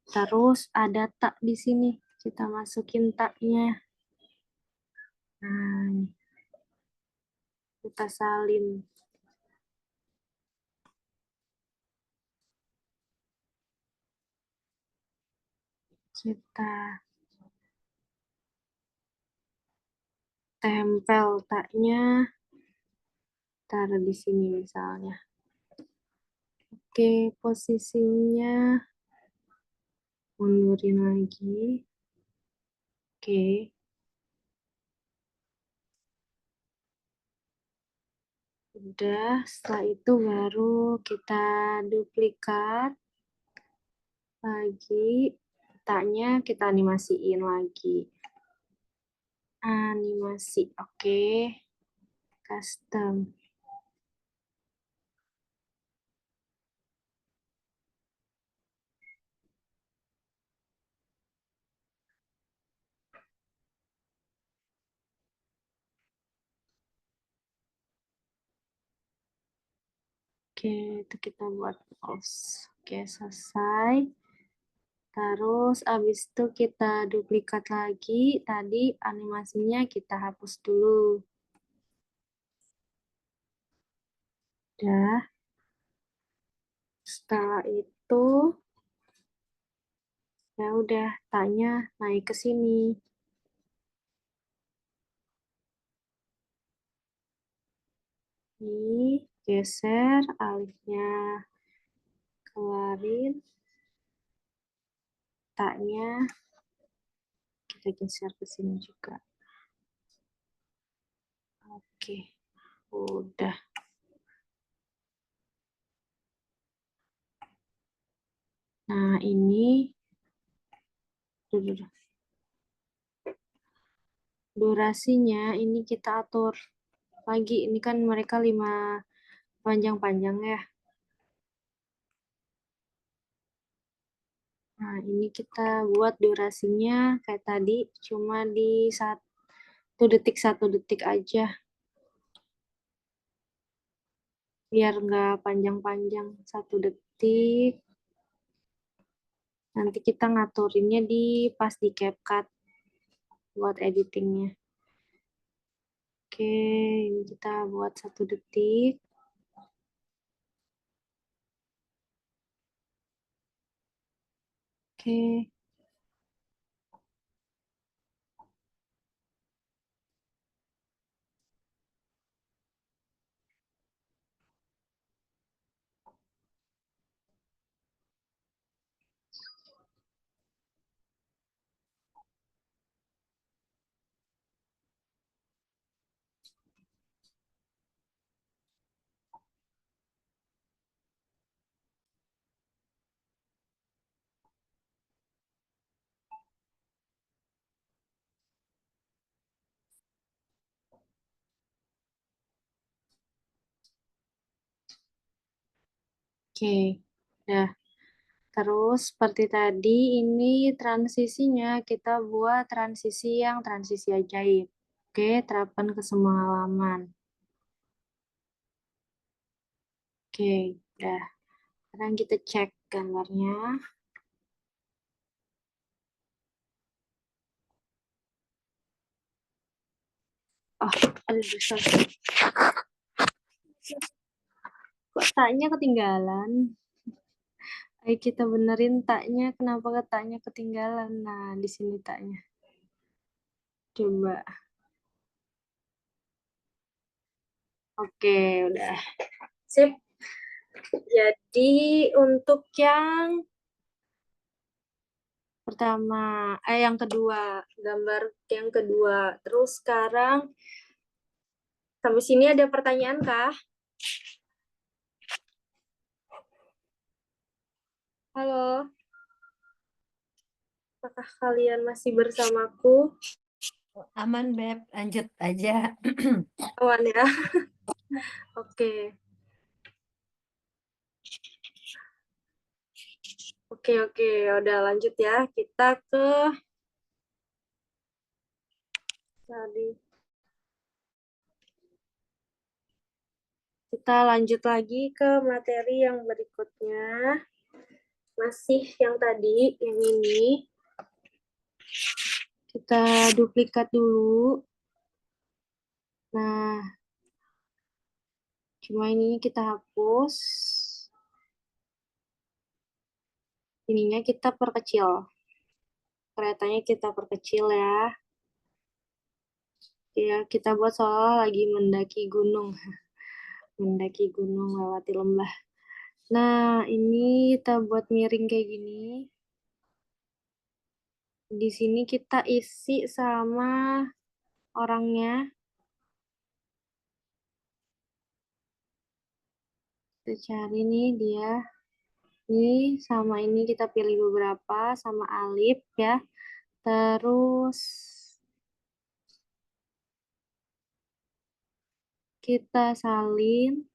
Terus ada tak di sini. Kita masukin taknya. Nah, kita salin. Kita tempel taknya, taruh di sini misalnya. Oke, posisinya mundurin lagi. Oke. Udah, setelah itu baru kita duplikat lagi. Taknya kita animasiin lagi. Animasi, oke. Custom. Oke, itu kita buat pause. Oke, selesai. Terus abis itu kita duplikat lagi. Tadi animasinya kita hapus dulu. Udah. Setelah itu ya udah taknya naik ke sini. Ini geser alifnya, keluarin taknya, kita geser ke sini juga. Oke, udah. Nah, ini durasinya ini kita atur lagi. Ini kan mereka 5 panjang-panjang ya. Nah, ini kita buat durasinya kayak tadi, cuma di 1 detik 1 detik aja. Biar nggak panjang-panjang 1 detik. Nanti kita ngaturinnya pas di CapCut buat editingnya. Oke, ini kita buat 1 detik. Oke. Oke, nah terus seperti tadi ini transisinya kita buat transisi yang transisi ajaib. Oke, terapkan ke semua halaman. Oke, udah. Sekarang kita cek gambarnya. Oh, aduh, sorry. Kok taknya ketinggalan? Ayo kita benerin taknya, kenapa taknya ketinggalan? Nah, di sini taknya. Coba. Oke, udah. Sip. Jadi untuk yang pertama, yang kedua, gambar yang kedua. Terus sekarang, sampai sini ada pertanyaan kah? Halo? Apakah kalian masih bersamaku? Aman, Beb. Lanjut aja. Aman ya? Oke. Oke, udah lanjut ya. Kita ke tadi. Kita lanjut lagi ke materi yang berikutnya. Masih yang tadi, yang ini. Kita duplikat dulu. Nah, cuma ini kita hapus. Ininya kita perkecil. Keretanya kita perkecil ya. Ya, kita buat seolah lagi mendaki gunung. Mendaki gunung lewati lembah. Nah, ini kita buat miring kayak gini. Di sini kita isi sama orangnya. Kita cari nih dia. Ini sama ini kita pilih beberapa sama Alif ya. Terus kita salin.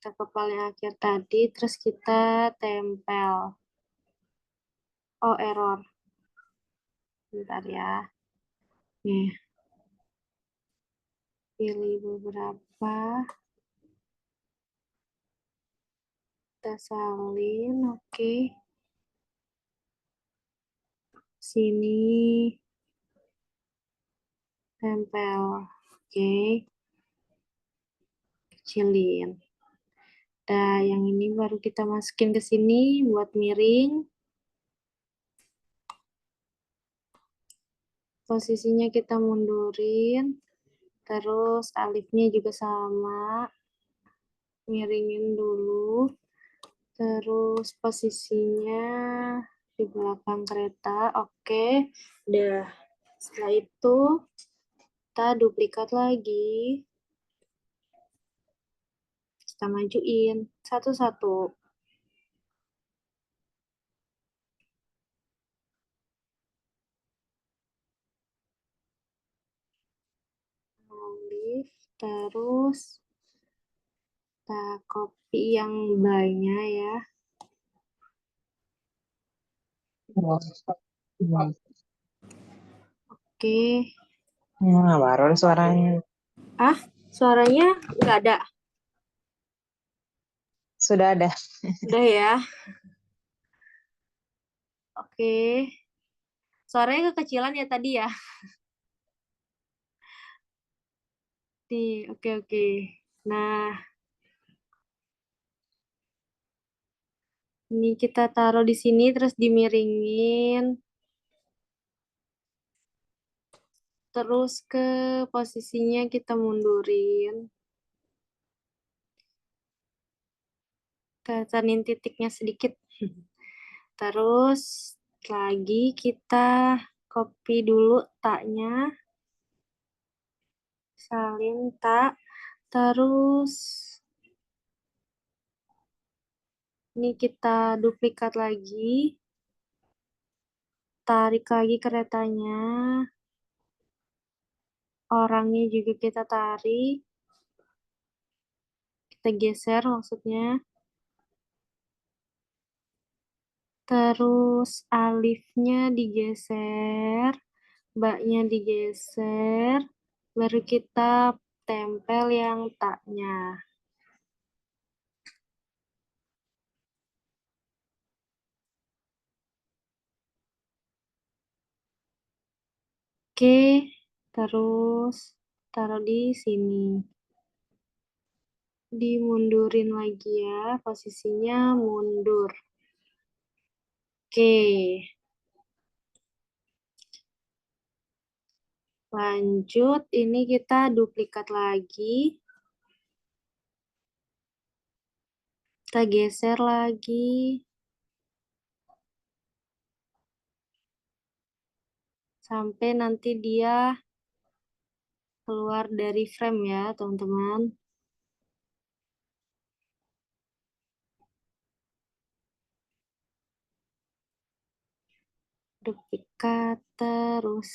Kita ke paling akhir tadi, terus kita tempel. Oh, error. Bentar ya. Nih, pilih beberapa. Kita salin, oke. Sini tempel, oke. Kecilin. Nah, yang ini baru kita masukin ke sini buat miring. Posisinya kita mundurin. Terus alifnya juga sama. Miringin dulu. Terus posisinya di belakang kereta. Oke. Udah. Setelah itu kita duplikat lagi. Kita majuin satu-satu. Alif, terus kita copy yang banyak ya. Oke. Baru ada suaranya. Ah, suaranya nggak ada. Sudah ada. Udah ya. Oke. Suaranya kekecilan ya tadi ya. Nih, oke. Nah, ini kita taruh di sini terus dimiringin. Terus ke posisinya kita mundurin. Kelihatanin titiknya sedikit. Terus lagi kita copy dulu taknya. Salin tak. Terus ini kita duplikat lagi. Tarik lagi keretanya. Orangnya juga kita tarik. Kita geser maksudnya. Terus alifnya digeser. Baknya digeser. Baru kita tempel yang taknya. Oke, terus taruh di sini. Dimundurin lagi ya, posisinya mundur. Oke. Lanjut, ini kita duplikat lagi. Kita geser lagi. Sampai nanti dia keluar dari frame ya, teman-teman. Duplikat terus.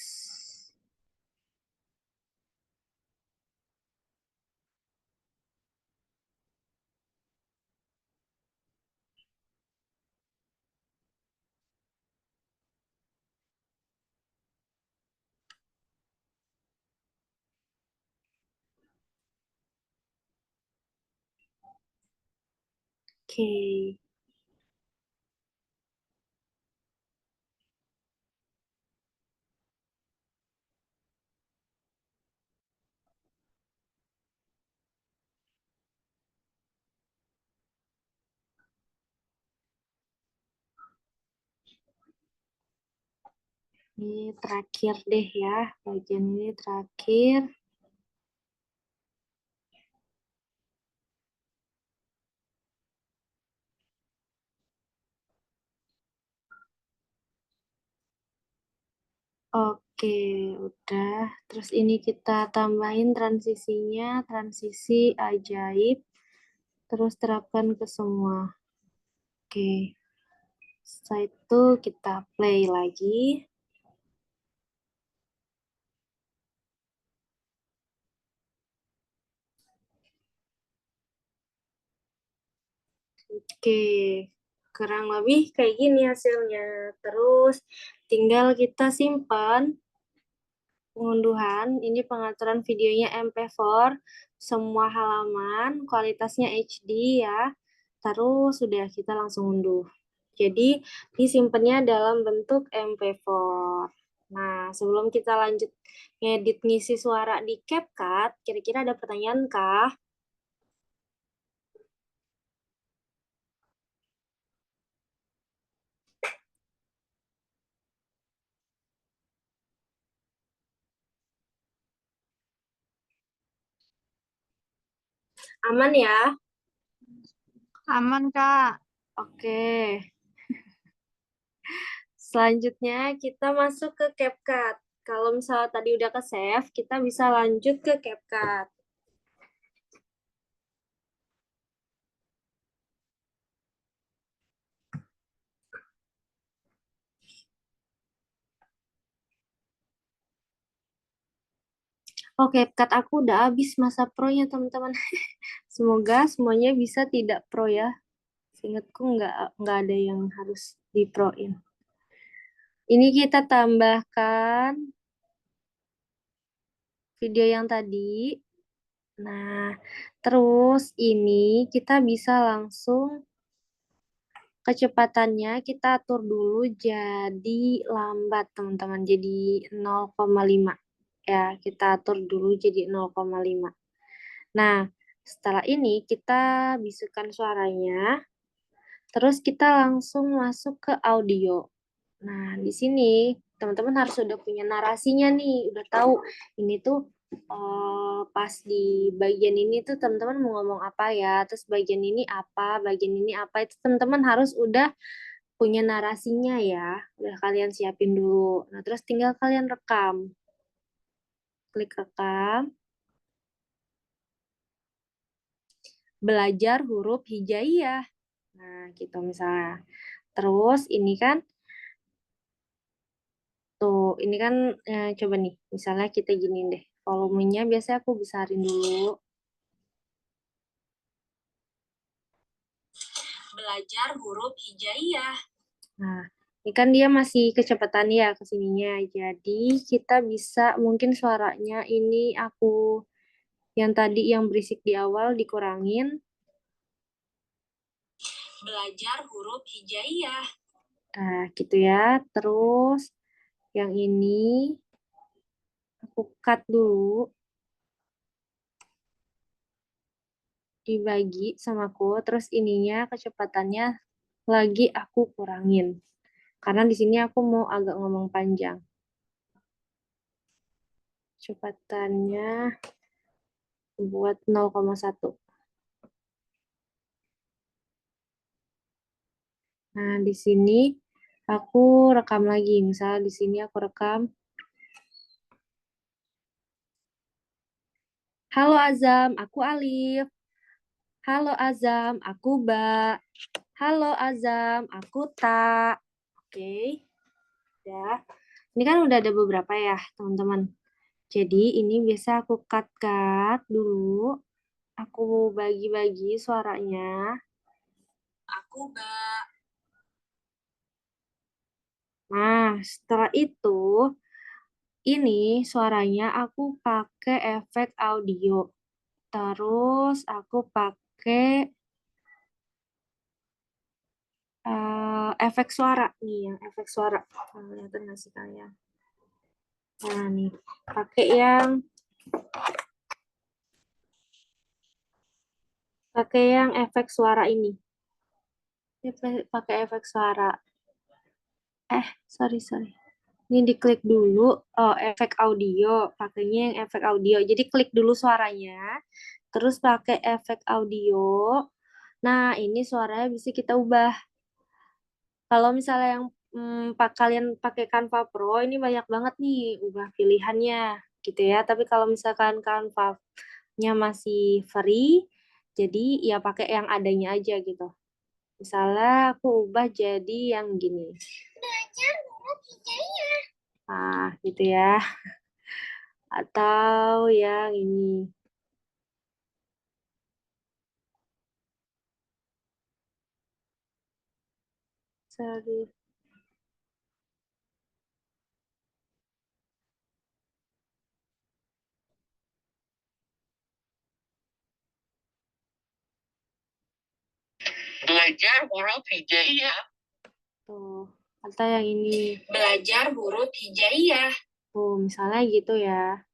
Oke. Ini terakhir deh ya, bagian ini terakhir. Oke, udah. Terus ini kita tambahin transisinya, transisi ajaib. Terus terapkan ke semua. Oke. Setelah itu kita play lagi. Oke, kurang lebih kayak gini hasilnya. Terus tinggal kita simpan pengunduhan. Ini pengaturan videonya MP4, semua halaman, kualitasnya HD ya. Terus sudah kita langsung unduh. Jadi disimpannya dalam bentuk MP4. Nah, sebelum kita lanjut ngedit ngisi suara di CapCut, kira-kira ada pertanyaan kah? Aman ya? Aman, Kak. Oke. Selanjutnya kita masuk ke CapCut. Kalau misalnya tadi udah ke save, kita bisa lanjut ke CapCut. Oh, CapCut aku udah habis masa pro-nya, teman-teman. Semoga semuanya bisa tidak pro ya. Seingatku nggak ada yang harus di-proin. Ini kita tambahkan video yang tadi. Nah, terus ini kita bisa langsung kecepatannya kita atur dulu jadi lambat, teman-teman. Jadi 0,5. Ya, kita atur dulu jadi 0,5. Nah, setelah ini kita bisukan suaranya. Terus kita langsung masuk ke audio. Nah, di sini teman-teman harus udah punya narasinya nih, udah tahu ini tuh pas di bagian ini tuh teman-teman mau ngomong apa ya, terus bagian ini apa, bagian ini apa, itu teman-teman harus udah punya narasinya ya, udah kalian siapin dulu. Nah, terus tinggal kalian rekam. Klik rekam. Belajar huruf hijaiyah. Nah, gitu misalnya. Terus ini kan tuh, ini kan coba nih, misalnya kita gini deh. Volumenya biasanya aku besarin dulu. Belajar huruf hijaiyah. Nah, ini kan dia masih kecepatan ya ke sininya. Jadi kita bisa mungkin suaranya ini aku yang tadi yang berisik di awal dikurangin. Belajar huruf hijaiyah. Nah, gitu ya. Terus yang ini aku cut dulu. Dibagi sama aku, terus ininya kecepatannya lagi aku kurangin. Karena di sini aku mau agak ngomong panjang. Kecepatannya buat 0,1. Nah, di sini aku rekam lagi. Misalnya di sini aku rekam. Halo Azam, aku Alif. Halo Azam, aku Ba. Halo Azam, aku Ta. Oke. Ya. Ini kan udah ada beberapa ya, teman-teman. Jadi ini biasa aku cut-cut dulu. Aku bagi-bagi suaranya. Aku Ba. Nah, setelah itu ini suaranya aku pakai efek audio. Terus aku pakai efek suara nih, yang efek suara. Kelihatan nggak sih kalian? Nah nih, pakai yang efek suara ini. Ini pakai efek suara. Sorry. Ini diklik dulu, efek audio, pakainya yang efek audio. Jadi klik dulu suaranya, terus pakai efek audio. Nah, ini suaranya bisa kita ubah. Kalau misalnya yang kalian pakai Canva Pro, ini banyak banget nih ubah pilihannya, gitu ya. Tapi kalau misalkan Canva-nya masih free, jadi ya pakai yang adanya aja gitu. Misalnya aku ubah jadi yang gini. Ah, gitu ya. Atau yang ini. Sorry. Belajar huruf hijaiyah. Tuh. Atau yang ini. Belajar huruf hijaiyah. Tuh, misalnya gitu ya.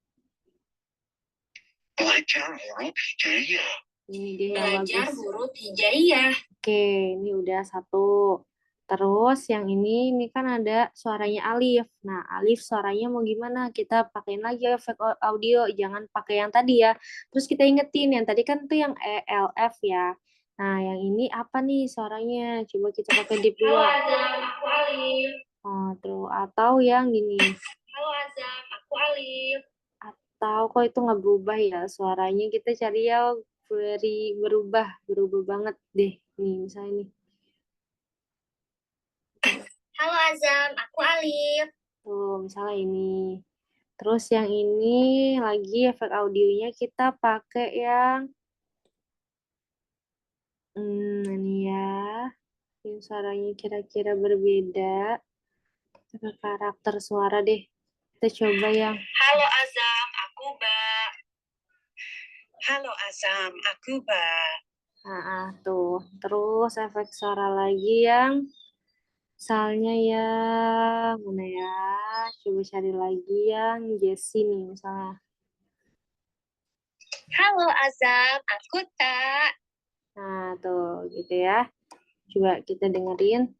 Belajar huruf hijaiyah. Ini dia yang Belajar bagus. huruf hijaiyah. Oke, ini udah satu. Terus yang ini kan ada suaranya Alif. Nah, Alif suaranya mau gimana? Kita pakein lagi efek audio, jangan pakai yang tadi ya. Terus kita ingetin, yang tadi kan tuh yang ELF ya. Nah, yang ini apa nih suaranya? Coba kita pakai deep dulu. Halo Azam, aku Alif. Oh, terus atau yang gini. Halo Azam, aku Alif. Atau kok itu nggak berubah ya suaranya? Kita cari yang berubah banget deh. Nih, misalnya nih. Halo Azam, aku Alif. Tuh, misalnya ini. Terus yang ini lagi efek audionya kita pakai yang ini ya. Yang suaranya kira-kira berbeda. Kita karakter suara deh. Kita coba yang Halo Azam, aku Ba. Halo Azam, aku Ba. tuh. Terus efek suara lagi yang misalnya yang mana ya? Coba cari lagi yang Jessie nih misalnya. Halo Azam, aku Tak. Nah, tuh gitu ya. Coba kita dengerin.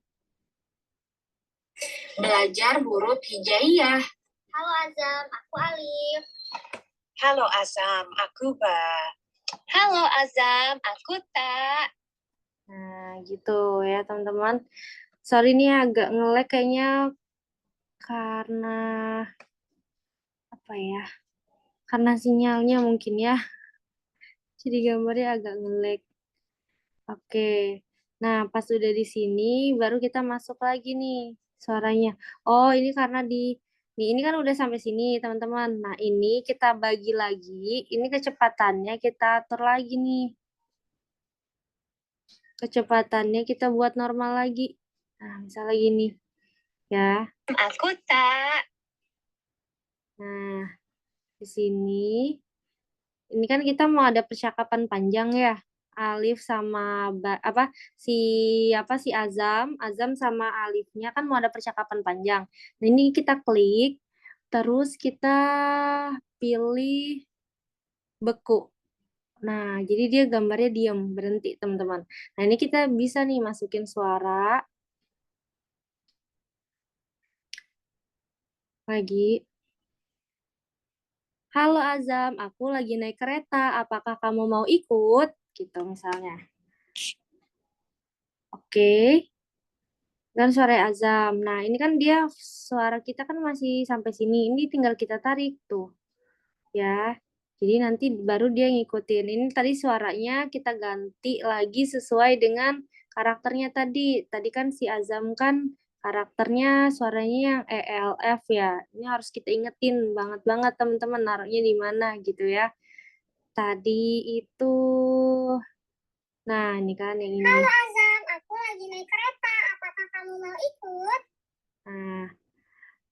Belajar huruf hijaiyah. Halo Azam, aku Alif. Halo Azam, aku Ba. Halo Azam, aku Tak. Nah, gitu ya teman-teman. Sorry nih agak nge-lag kayaknya karena apa ya? Karena sinyalnya mungkin ya. Jadi gambarnya agak nge-lag. Oke. Nah, pas udah di sini baru kita masuk lagi nih suaranya. Oh, ini karena ini kan udah sampai sini, teman-teman. Nah, ini kita bagi lagi. Ini kecepatannya kita atur lagi nih. Kecepatannya kita buat normal lagi. Nah, misalnya gini. Ya. Aku Tak. Nah, di sini ini kan kita mau ada percakapan panjang ya. Alif sama si Azam sama Alifnya kan mau ada percakapan panjang. Nah, ini kita klik terus kita pilih beku. Nah, jadi dia gambarnya diam, berhenti, teman-teman. Nah, ini kita bisa nih masukin suara lagi. Halo Azam, aku lagi naik kereta. Apakah kamu mau ikut? Gitu misalnya. Oke. Dan suara Azam. Nah, ini kan dia suara kita kan masih sampai sini. Ini tinggal kita tarik tuh. Ya. Jadi nanti baru dia ngikutin. Ini tadi suaranya kita ganti lagi sesuai dengan karakternya tadi. Tadi kan si Azam kan karakternya suaranya yang ELF ya. Ini harus kita ingetin banget-banget teman-teman naruhnya di mana gitu ya. Tadi itu nah ini kan yang ini. Halo Azam, aku lagi naik kereta. Apakah kamu mau ikut? Nah,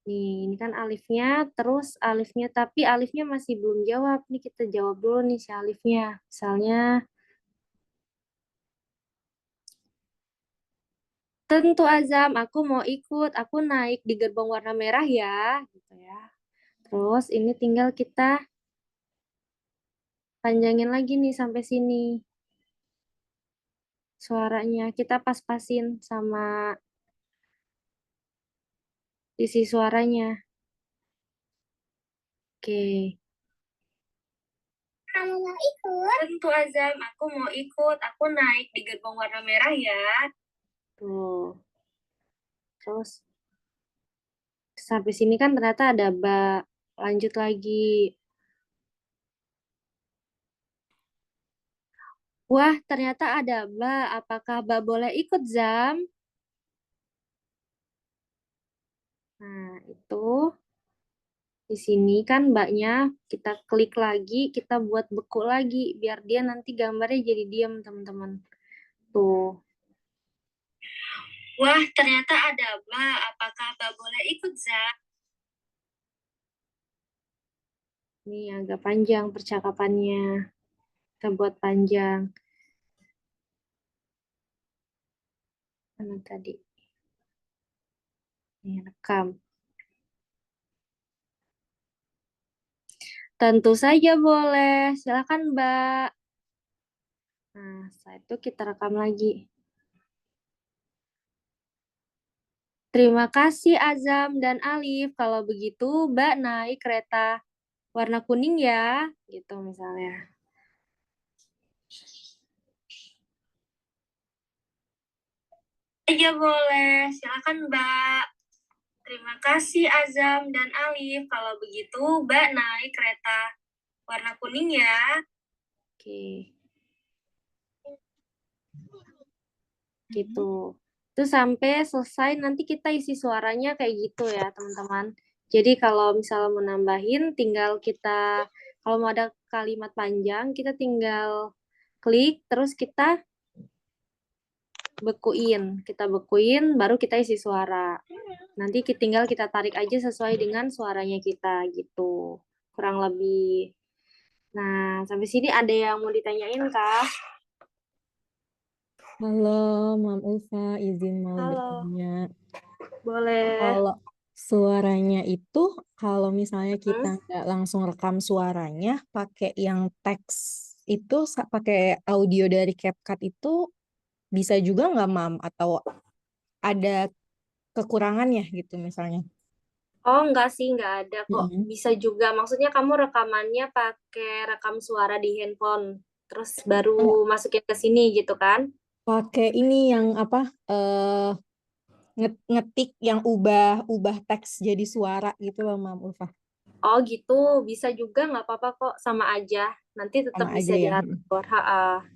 ini kan Alifnya, terus Alifnya, tapi Alifnya masih belum jawab. Nih kita jawab dulu nih si Alifnya. Misalnya, tentu Azam, aku mau ikut. Aku naik di gerbong warna merah ya. Gitu ya. Terus ini tinggal kita panjangin lagi nih sampai sini. Suaranya kita pas-pasin sama isi suaranya. Oke. Kamu mau ikut? Tentu Azam, aku mau ikut. Aku naik di gerbong warna merah ya. Tuh. Terus sampai sini kan ternyata ada Ba. Lanjut lagi. Wah, ternyata ada Ba. Apakah Ba boleh ikut, Zam? Nah, itu. Di sini kan mbaknya kita klik lagi, kita buat beku lagi. Biar dia nanti gambarnya jadi diam, teman-teman. Tuh. Wah, ternyata ada Ba. Apakah Ba boleh ikut, Zam? Ini agak panjang percakapannya. Kita buat panjang. Mana tadi? Ini rekam. Tentu saja boleh. Silakan, Mbak. Nah, setelah itu kita rekam lagi. Terima kasih Azam dan Alif. Kalau begitu, Mbak naik kereta warna kuning ya. Gitu misalnya. Iya boleh. Silakan, Mbak. Terima kasih Azam dan Alif. Kalau begitu, Mbak naik kereta warna kuning ya. Oke. Gitu. Itu sampai selesai nanti kita isi suaranya kayak gitu ya, teman-teman. Jadi kalau misalnya mau nambahin, tinggal kita, kalau mau ada kalimat panjang, kita tinggal klik, terus kita bekuin. Kita bekuin, baru kita isi suara. Nanti tinggal kita tarik aja sesuai dengan suaranya kita, gitu. Kurang lebih. Nah, sampai sini ada yang mau ditanyain, Kak? Halo, Mam Ulfa, izin mau Halo. bertanya. Boleh. Kalau suaranya itu, kalau misalnya kita nggak langsung rekam suaranya, pakai yang teks itu, pakai audio dari CapCut itu, bisa juga nggak, Mam? Atau ada kekurangannya gitu misalnya? Oh, enggak sih, enggak ada kok. Mm-mm. Bisa juga. Maksudnya kamu rekamannya pakai rekam suara di handphone. Terus baru masukin ke sini gitu kan? Pakai ini yang apa? Ngetik yang ubah teks jadi suara gitu loh, Mam Ulfa. Oh gitu, bisa juga nggak apa-apa kok, sama aja. Nanti tetap Sama bisa aja ya. diatur.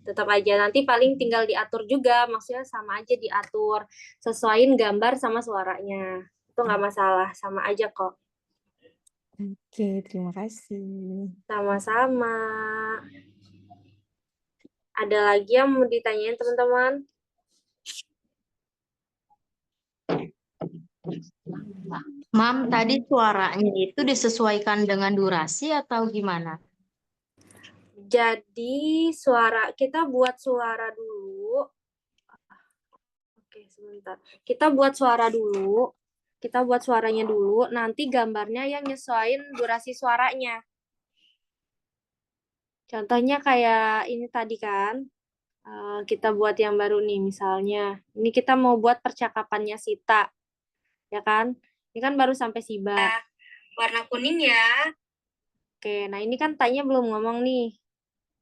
Tetap aja. Nanti paling tinggal diatur juga. Maksudnya sama aja diatur. Sesuaiin gambar sama suaranya. Itu nggak masalah, sama aja kok. Oke, terima kasih. Sama-sama. Ada lagi yang mau ditanyain teman-teman? Mam, tadi suaranya itu disesuaikan dengan durasi atau gimana? Jadi kita buat suara dulu. Oke, sebentar. Kita buat suara dulu. Kita buat suaranya dulu. Nanti gambarnya yang nyesuaiin durasi suaranya. Contohnya kayak ini tadi kan. Kita buat yang baru nih misalnya. Ini kita mau buat percakapannya Sita. Ya kan? Ini kan baru sampai Siba. Warna kuning ya. Oke, nah ini kan tanya belum ngomong nih.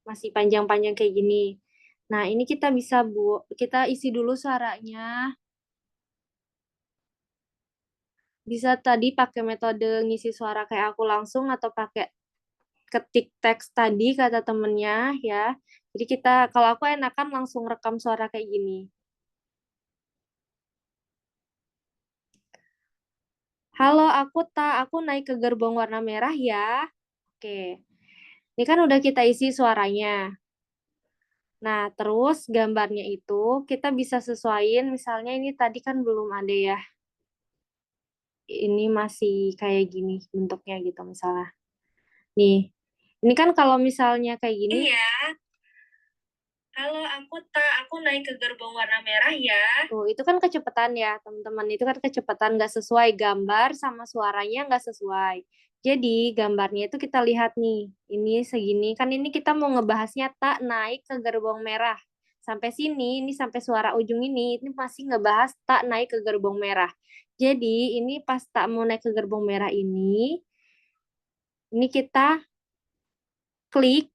Masih panjang-panjang kayak gini. Nah, ini kita bisa kita isi dulu suaranya. Bisa tadi pakai metode ngisi suara kayak aku langsung atau pakai ketik teks tadi kata temennya ya. Jadi kalau aku enakan langsung rekam suara kayak gini. Halo, aku naik ke gerbong warna merah ya. Oke. Ini kan udah kita isi suaranya. Nah, terus gambarnya itu kita bisa sesuaiin, misalnya ini tadi kan belum ada ya. Ini masih kayak gini bentuknya gitu misalnya. Nih, ini kan kalau misalnya kayak gini. Iya. Halo, aku naik ke gerbong warna merah ya. Tuh, itu kan kecepatan ya, teman-teman. Itu kan kecepatan nggak sesuai gambar sama suaranya nggak sesuai. Jadi, gambarnya itu kita lihat nih. Ini segini. Kan ini kita mau ngebahasnya tak naik ke gerbong merah. Sampai sini, ini sampai suara ujung ini masih ngebahas tak naik ke gerbong merah. Jadi ini pas tak mau naik ke gerbong merah ini kita klik,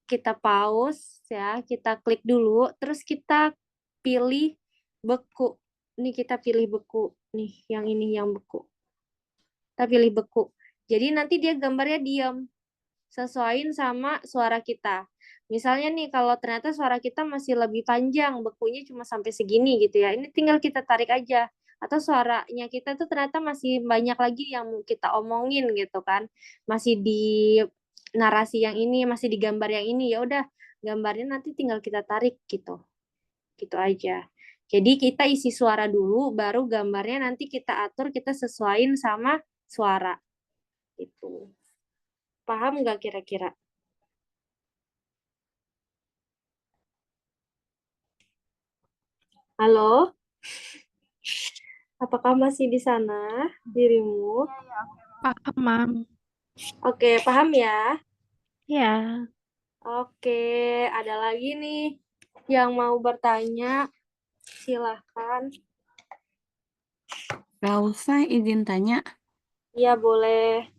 kita pause ya, kita klik dulu, terus kita pilih beku. Nih kita pilih beku, nih yang ini yang beku. Kita pilih beku. Jadi nanti dia gambarnya diam, sesuaiin sama suara kita. Misalnya nih kalau ternyata suara kita masih lebih panjang, bekunya cuma sampai segini gitu ya, ini tinggal kita tarik aja. Atau suaranya kita tuh ternyata masih banyak lagi yang mau kita omongin gitu kan, masih di narasi yang ini, masih di gambar yang ini, ya udah gambarnya nanti tinggal kita tarik gitu. Gitu aja. Jadi kita isi suara dulu, baru gambarnya nanti kita atur, kita sesuaiin sama suara. Gitu. Paham nggak kira-kira? Halo? Apakah masih di sana dirimu? Paham, Mam. Oke, paham ya? Ya. Oke, ada lagi nih yang mau bertanya. Silahkan. Raufa izin tanya, Iya, boleh.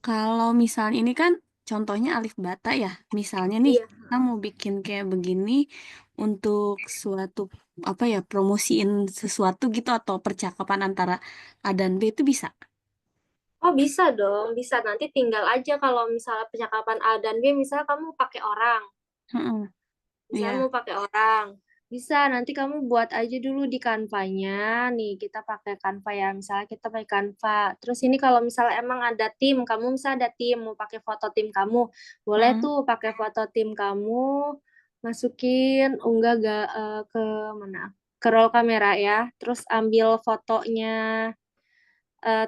kalau misalnya ini kan contohnya alif bata ya. Misalnya nih, Iya. kita mau bikin kayak begini untuk suatu apa ya, promosiin sesuatu gitu atau percakapan antara A dan B itu bisa. Oh, bisa dong. Bisa. Nanti tinggal aja kalau misalnya percakapan A dan B, misalnya kamu pakai orang. Heeh. Misalnya Iya. mau pakai orang. Bisa, nanti kamu buat aja dulu di Canva-nya. Nih, kita pakai Canva ya. Misalnya kita pakai Canva. Terus ini kalau misalnya emang ada tim, kamu misalnya ada tim, mau pakai foto tim kamu, boleh Hmm. tuh pakai foto tim kamu, masukin, unggah ke mana? Ke roll kamera ya. Terus ambil fotonya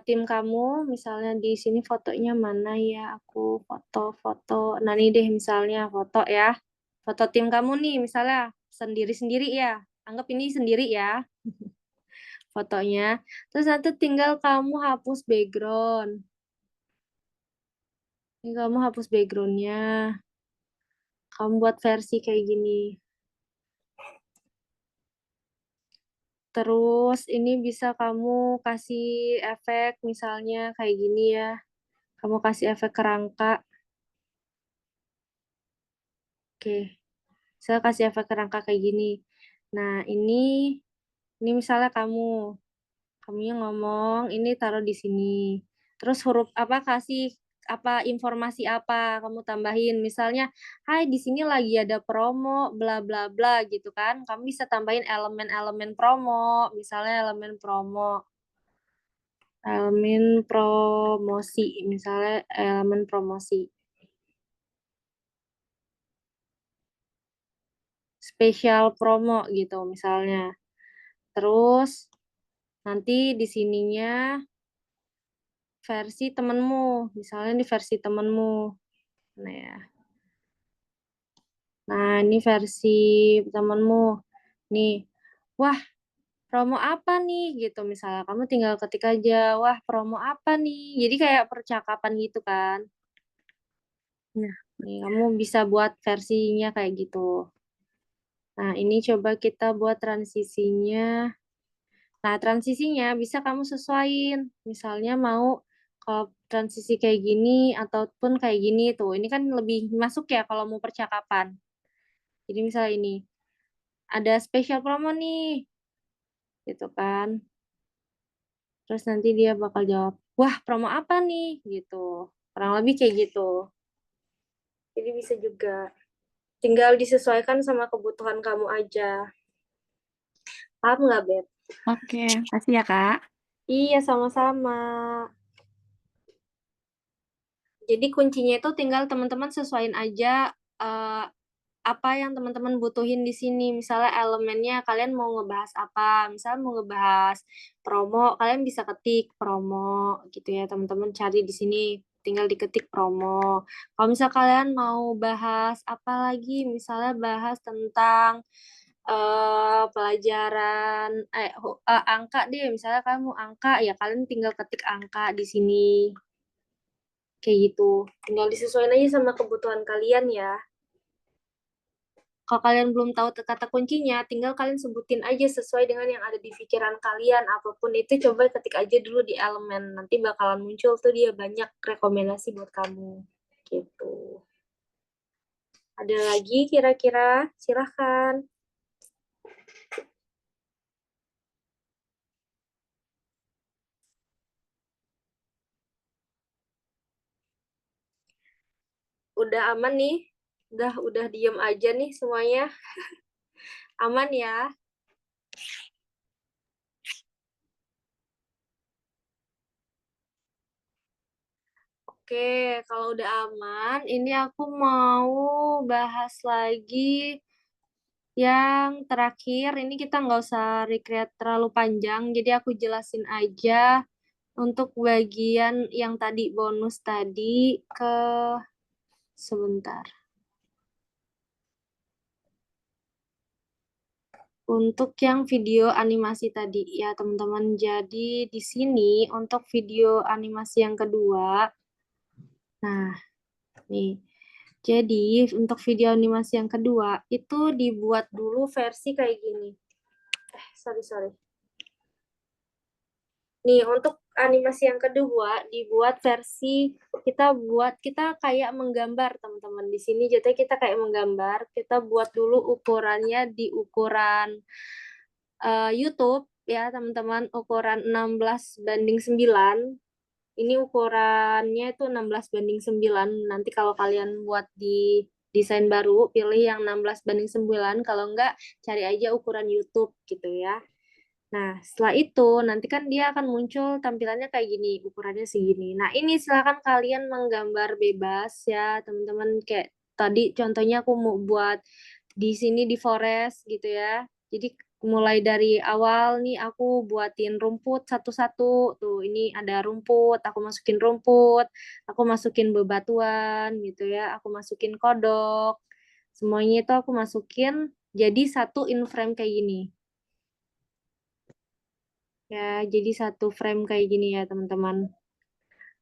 tim kamu, misalnya di sini fotonya mana ya? Aku foto-foto. Nah, ini deh misalnya foto ya. Foto tim kamu nih, misalnya sendiri-sendiri ya. Anggap ini sendiri ya fotonya. Terus nanti tinggal kamu hapus background. Ini kamu hapus backgroundnya. Kamu buat versi kayak gini. Terus ini bisa kamu kasih efek misalnya kayak gini ya. Kamu kasih efek kerangka. Oke. Saya kasih efek kerangka kayak gini. Nah, ini misalnya kamunya ngomong, ini taruh di sini. Terus huruf apa, kasih apa informasi apa kamu tambahin. Misalnya, hai di sini lagi ada promo bla bla bla gitu kan. Kamu bisa tambahin elemen-elemen promo, misalnya elemen promosi, misalnya elemen promosi. Spesial promo gitu misalnya. Terus nanti di sininya versi temenmu, misalnya di versi temenmu. Nah ya. Nah, ini versi temenmu. Nih, wah promo apa nih gitu misalnya. Kamu tinggal ketik aja, wah promo apa nih. Jadi kayak percakapan gitu kan. Nah, nih kamu bisa buat versinya kayak gitu. Nah, ini coba kita buat transisinya. Nah, transisinya bisa kamu sesuaiin. Misalnya mau kalau transisi kayak gini ataupun kayak gini tuh. Ini kan lebih masuk ya kalau mau percakapan. Jadi misalnya ini ada spesial promo nih. Gitu kan. Terus nanti dia bakal jawab, "Wah, promo apa nih?" gitu. Kurang lebih kayak gitu. Jadi bisa juga. Tinggal disesuaikan sama kebutuhan kamu aja. Paham nggak, Beb? Oke, kasih ya Kak. Iya, sama-sama. Jadi kuncinya itu tinggal teman-teman sesuaiin aja apa yang teman-teman butuhin di sini. Misalnya elemennya kalian mau ngebahas apa. Misalnya mau ngebahas promo, kalian bisa ketik promo gitu ya, teman-teman cari di sini. Tinggal diketik promo. Kalau misalnya kalian mau bahas apa lagi, misalnya bahas tentang pelajaran angka deh, misalnya kalian mau angka, ya kalian tinggal ketik angka di sini. Kayak gitu. Tinggal disesuaikan aja sama kebutuhan kalian ya. Kalau kalian belum tahu kata kuncinya, tinggal kalian sebutin aja sesuai dengan yang ada di pikiran kalian. Apapun itu, coba ketik aja dulu di elemen. Nanti bakalan muncul tuh dia banyak rekomendasi buat kamu. Gitu. Ada lagi kira-kira? Silahkan. Udah aman nih? Udah diem aja nih semuanya. Aman ya? Oke, kalau udah aman, ini aku mau bahas lagi yang terakhir. Ini kita nggak usah recreate terlalu panjang, jadi aku jelasin aja untuk bagian yang tadi, bonus tadi ke... Sebentar. Untuk yang video animasi tadi ya teman-teman. Jadi di sini untuk video animasi yang kedua. Nah, nih. Jadi untuk video animasi yang kedua itu dibuat dulu versi kayak gini. Sorry. Nih, untuk animasi yang kedua dibuat versi kita kayak menggambar, teman-teman. Di sini jadi kita kayak menggambar, kita buat dulu ukurannya di ukuran YouTube ya, teman-teman, ukuran 16:9. Ini ukurannya itu 16:9. Nanti kalau kalian buat di desain baru, pilih yang 16:9. Kalau enggak, cari aja ukuran YouTube gitu ya. Nah, setelah itu nanti kan dia akan muncul tampilannya kayak gini, ukurannya segini. Nah, ini silakan kalian menggambar bebas ya, teman-teman. Kayak tadi contohnya aku mau buat di sini di forest gitu ya. Jadi mulai dari awal nih aku buatin rumput satu-satu. Tuh, ini ada rumput, aku masukin bebatuan gitu ya, aku masukin kodok. Semuanya itu aku masukin jadi satu in frame kayak gini. Ya, jadi satu frame kayak gini ya, teman-teman.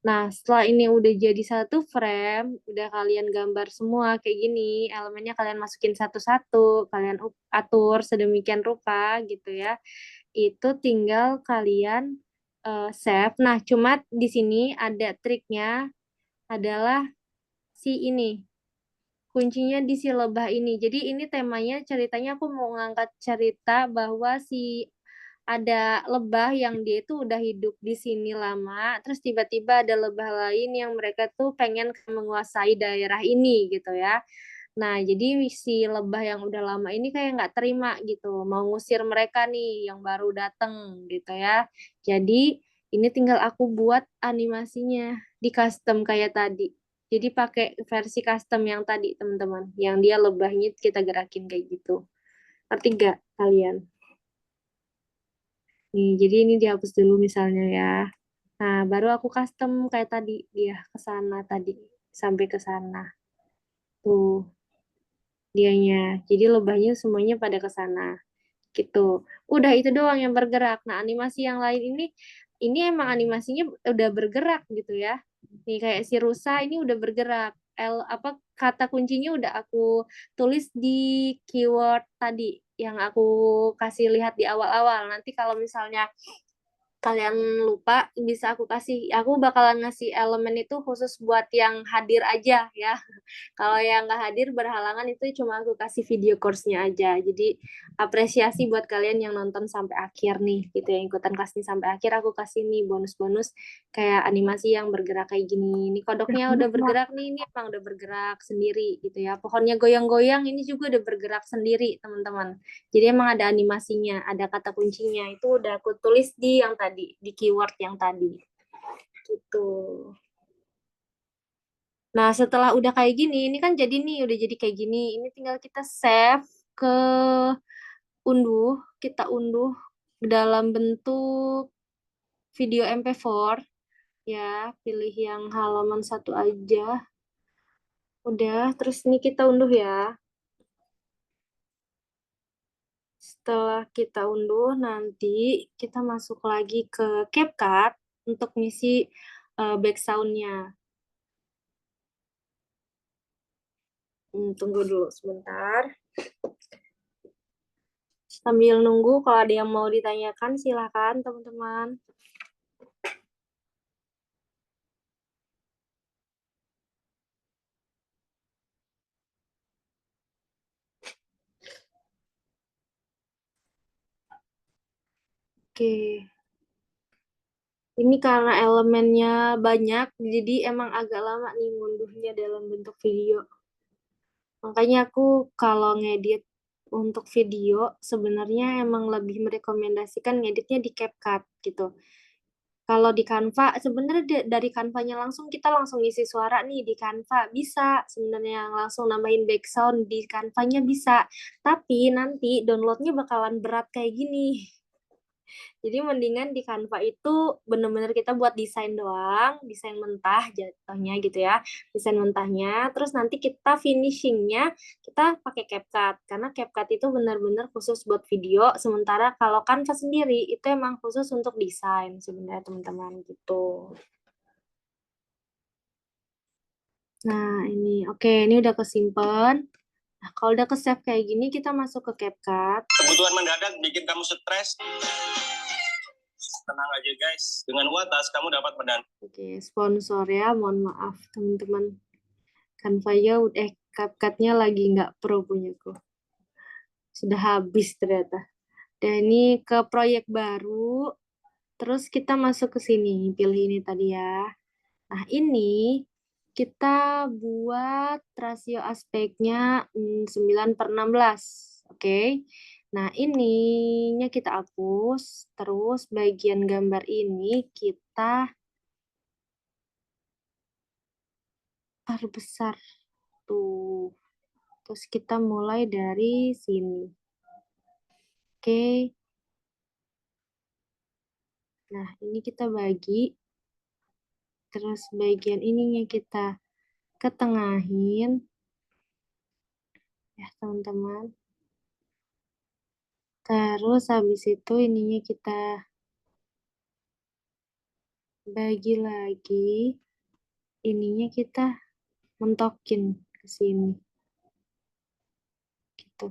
Nah, setelah ini udah jadi satu frame, udah kalian gambar semua kayak gini, elemennya kalian masukin satu-satu, kalian atur sedemikian rupa gitu ya. Itu tinggal kalian save. Nah, cuma di sini ada triknya adalah si ini. Kuncinya di si lebah ini. Jadi ini temanya, ceritanya aku mau ngangkat cerita bahwa si ada lebah yang dia itu udah hidup di sini lama, terus tiba-tiba ada lebah lain yang mereka tuh pengen menguasai daerah ini gitu ya. Nah, jadi si lebah yang udah lama ini kayak nggak terima gitu, mau ngusir mereka nih yang baru dateng gitu ya. Jadi ini tinggal aku buat animasinya di custom kayak tadi. Jadi pakai versi custom yang tadi teman-teman, yang dia lebahnya kita gerakin kayak gitu. Ngerti nggak kalian? Nih, jadi ini dihapus dulu misalnya ya. Nah, baru aku custom kayak tadi, dia ke sana tadi, sampai ke sana. Tuh, dianya. Jadi lebahnya semuanya pada ke sana. Gitu. Udah itu doang yang bergerak. Nah, animasi yang lain ini emang animasinya udah bergerak gitu ya. Nih kayak si rusa ini udah bergerak. Kata kuncinya udah aku tulis di keyword tadi yang aku kasih lihat di awal-awal. Nanti kalau misalnya kalian lupa, bisa aku bakalan ngasih elemen itu khusus buat yang hadir aja ya. Kalau yang nggak hadir berhalangan itu cuma aku kasih video course-nya aja. Jadi apresiasi buat kalian yang nonton sampai akhir nih, gitu yang ikutan kelas nih sampai akhir, aku kasih nih bonus-bonus kayak animasi yang bergerak kayak gini. Ini kodoknya udah bergerak nih, ini emang udah bergerak sendiri gitu ya. Pohonnya goyang-goyang, ini juga udah bergerak sendiri teman-teman. Jadi emang ada animasinya, ada kata kuncinya. Itu udah aku tulis di yang tadi, di keyword yang tadi. Gitu. Nah, setelah udah kayak gini, ini kan jadi nih, udah jadi kayak gini. Ini tinggal kita save ke kita unduh dalam bentuk video MP4. Ya, pilih yang halaman 1 aja. Udah, terus ini kita unduh ya. Setelah kita unduh, nanti kita masuk lagi ke CapCut untuk ngisi background-nya. Tunggu dulu sebentar. Sambil nunggu, kalau ada yang mau ditanyakan, silakan teman-teman. Oke. Ini karena elemennya banyak, jadi emang agak lama nih ngunduhnya dalam bentuk video. Makanya aku kalau ngedit untuk video, sebenarnya emang lebih merekomendasikan ngeditnya di CapCut gitu. Kalau di Canva, sebenarnya dari Canva-nya langsung kita langsung isi suara nih di Canva. Bisa sebenarnya langsung nambahin background di Canva-nya bisa. Tapi nanti downloadnya bakalan berat kayak gini. Jadi mendingan di Canva itu bener-bener kita buat desain doang, desain mentah jatuhnya gitu ya, desain mentahnya. Terus nanti kita finishingnya kita pakai CapCut, karena CapCut itu bener-bener khusus buat video. Sementara kalau Canva sendiri itu emang khusus untuk desain sebenarnya teman-teman gitu. Nah ini, oke, ini udah kesimpan. Nah kalau udah ke-save kayak gini, kita masuk ke CapCut. Kebutuhan mendadak bikin kamu stres. Tenang aja guys, dengan Watas kamu dapat mendanai. Oke, sponsor ya, mohon maaf teman-teman. Canva-nya CapCut-nya lagi nggak pro punyaku. Sudah habis ternyata. Dan ini ke proyek baru, terus kita masuk ke sini, pilih ini tadi ya. Nah ini kita buat rasio aspeknya 9/16, oke. Nah ininya kita hapus, terus bagian gambar ini kita perbesar tuh. Terus kita mulai dari sini. Oke. Nah, ini kita bagi. Terus bagian ininya kita ketengahin. Ya, teman-teman. Terus habis itu ininya kita bagi lagi. Ininya kita mentokin ke sini. Gitu.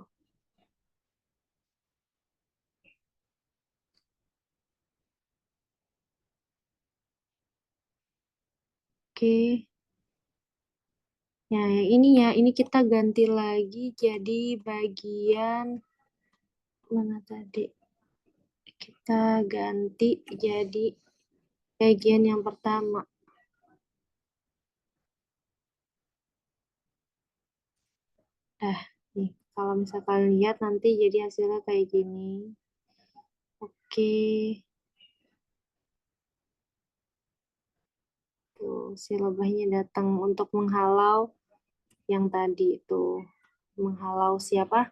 Oke. Nah, yang ini kita ganti lagi jadi bagian mana tadi? Kita ganti jadi bagian yang pertama. Nih, kalau misalkan lihat nanti jadi hasilnya kayak gini. Oke. Tuh, si lebahnya datang untuk menghalau yang tadi itu. Menghalau siapa?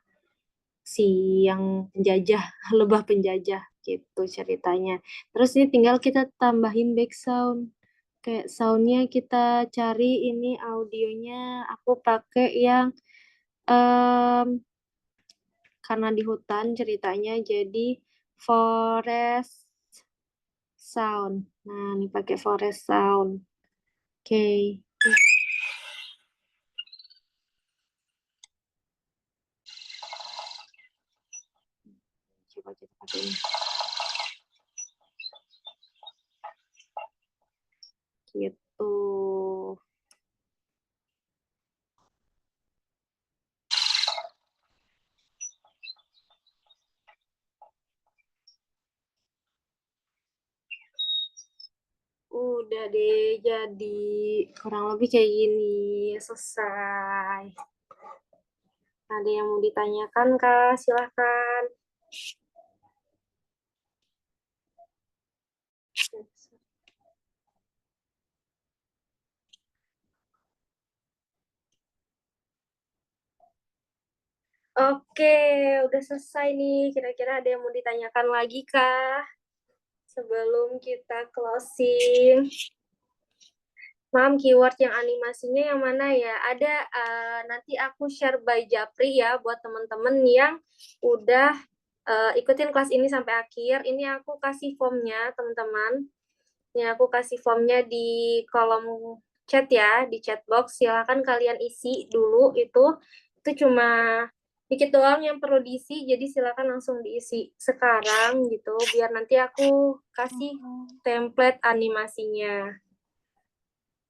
Si yang penjajah, lebah penjajah gitu ceritanya. Terus ini tinggal kita tambahin background. Kayak soundnya kita cari ini audionya aku pakai yang karena di hutan ceritanya jadi forest sound. Nah, ini pakai forest sound. Oke. Coba kita pakai ini. Gitu. Udah deh, jadi kurang lebih kayak gini. Selesai. Ada yang mau ditanyakan, Kak? Silahkan. Oke, udah selesai nih. Kira-kira ada yang mau ditanyakan lagi, Kak? Sebelum kita closing. Mam, keyword yang animasinya yang mana ya? Ada, nanti aku share by Japri ya, buat teman-teman yang udah ikutin kelas ini sampai akhir. Ini aku kasih formnya, teman-teman. Ini aku kasih formnya di kolom chat ya, di chat box. Silakan kalian isi dulu itu cuma dikit doang yang perlu diisi, jadi silakan langsung diisi sekarang gitu, biar nanti aku kasih template animasinya.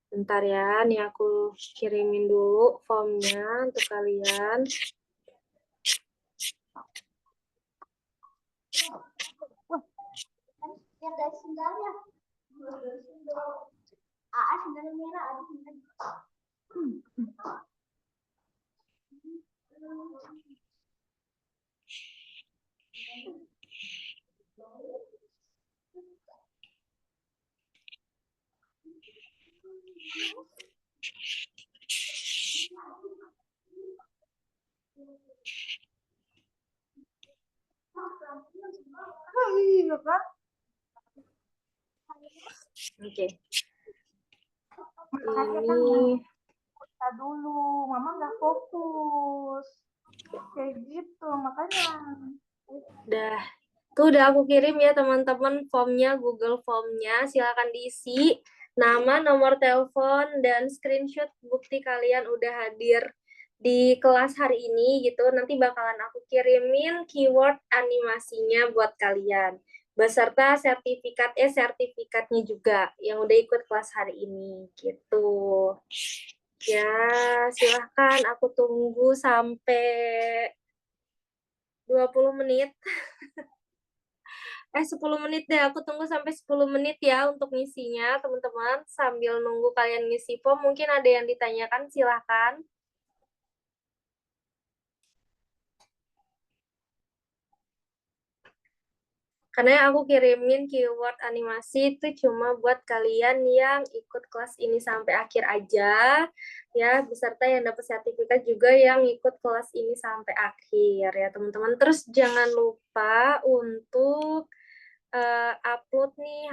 Bentar ya, nih aku kirimin dulu formnya untuk kalian. Oke. Ini Kita dulu, mama nggak fokus. Kayak gitu, makanya. udah aku kirim ya teman-teman formnya, Google Formnya, silakan diisi nama, nomor telepon, dan screenshot bukti kalian udah hadir di kelas hari ini gitu. Nanti bakalan aku kirimin keyword animasinya buat kalian beserta sertifikatnya juga yang udah ikut kelas hari ini gitu. Ya, silahkan aku tunggu sampai 20 menit. 10 menit deh, aku tunggu sampai 10 menit ya untuk ngisinya, teman-teman. Sambil nunggu kalian ngisi form, mungkin ada yang ditanyakan, silahkan. Karena yang aku kirimin keyword animasi itu cuma buat kalian yang ikut kelas ini sampai akhir aja, ya, beserta yang dapat sertifikat juga yang ikut kelas ini sampai akhir, ya, teman-teman. Terus jangan lupa untuk upload nih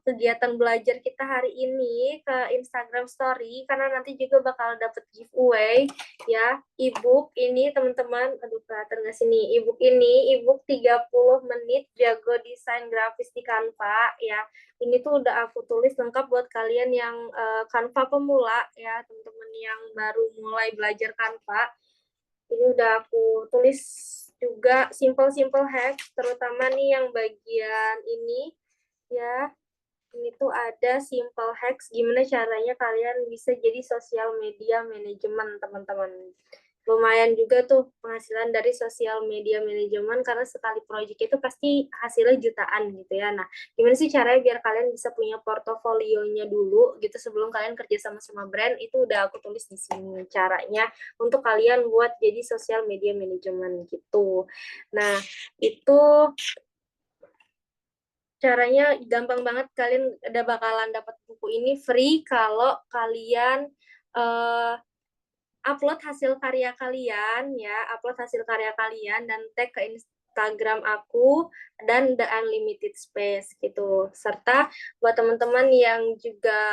kegiatan belajar kita hari ini ke Instagram Story, karena nanti juga bakal dapet giveaway ya, ebook ini teman-teman. Aduh, kelihatan nggak sini ebook ini, ebook 30 menit jago desain grafis di Canva ya. Ini tuh udah aku tulis lengkap buat kalian yang Canva pemula ya, teman-teman yang baru mulai belajar Canva. Ini udah aku tulis juga simple hacks, terutama nih yang bagian ini ya. Ini tuh ada simple hacks gimana caranya kalian bisa jadi sosial media manajemen, teman-teman. Lumayan juga tuh penghasilan dari sosial media manajemen, karena sekali proyek itu pasti hasilnya jutaan gitu ya. Nah, gimana sih caranya biar kalian bisa punya portofolionya dulu gitu sebelum kalian kerja sama brand, itu udah aku tulis di sini caranya untuk kalian buat jadi sosial media manajemen gitu. Nah, itu caranya gampang banget, kalian udah bakalan dapat buku ini free kalau kalian upload hasil karya kalian ya, dan tag ke Instagram aku dan The Unlimited Space gitu. Serta buat teman-teman yang juga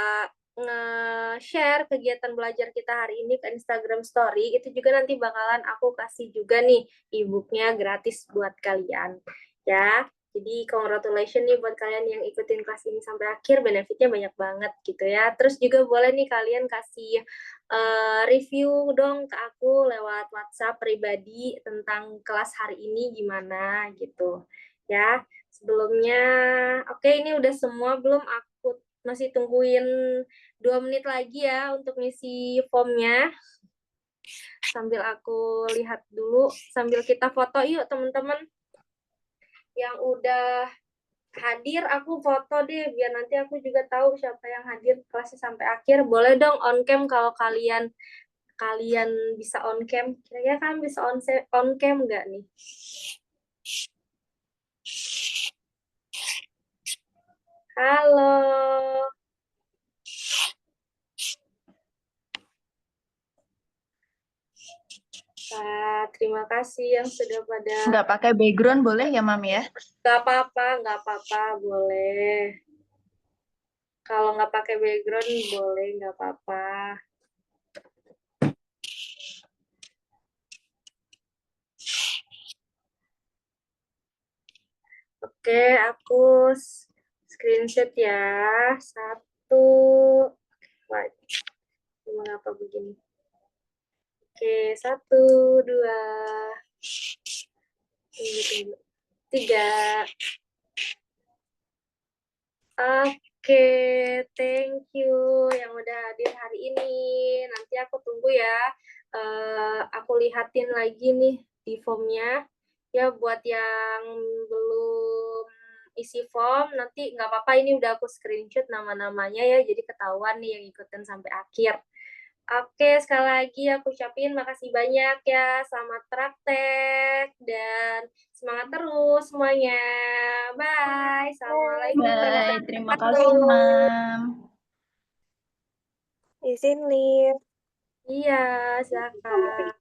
nge-share kegiatan belajar kita hari ini ke Instagram Story, itu juga nanti bakalan aku kasih juga nih e-booknya gratis buat kalian ya. Jadi congratulations nih buat kalian yang ikutin kelas ini sampai akhir, benefitnya banyak banget gitu ya. Terus juga boleh nih kalian kasih review dong ke aku lewat WhatsApp pribadi tentang kelas hari ini gimana gitu ya. Sebelumnya, oke, ini udah semua belum? Aku masih tungguin 2 menit lagi ya untuk ngisi formnya. Sambil aku lihat dulu, sambil kita foto yuk teman-teman. Yang udah hadir aku foto deh, biar nanti aku juga tahu siapa yang hadir kelasnya sampai akhir. Boleh dong on cam kalau kalian bisa on cam. Kira-kira kalian bisa on cam nggak nih? Halo. Terima kasih yang sudah pada. Nggak pakai background boleh ya, Mam ya? Nggak apa-apa, boleh. Kalau nggak pakai background boleh, nggak apa-apa. Oke, aku screenshot ya. 1. Mengapa begini? Oke, 1, 2, tunggu. 3. Oke, thank you yang udah hadir hari ini. Nanti aku tunggu ya. Aku lihatin lagi nih di formnya. Ya, buat yang belum isi form, nanti nggak apa-apa, ini udah aku screenshot nama-namanya ya, jadi ketahuan nih yang ikutin sampai akhir. Oke, sekali lagi aku ucapin makasih banyak ya. Selamat praktek dan semangat terus semuanya. Bye. Assalamualaikum Bye, warahmatullahi terima kasih, wabarakatuh. Mam. Izin live. Iya, silakan.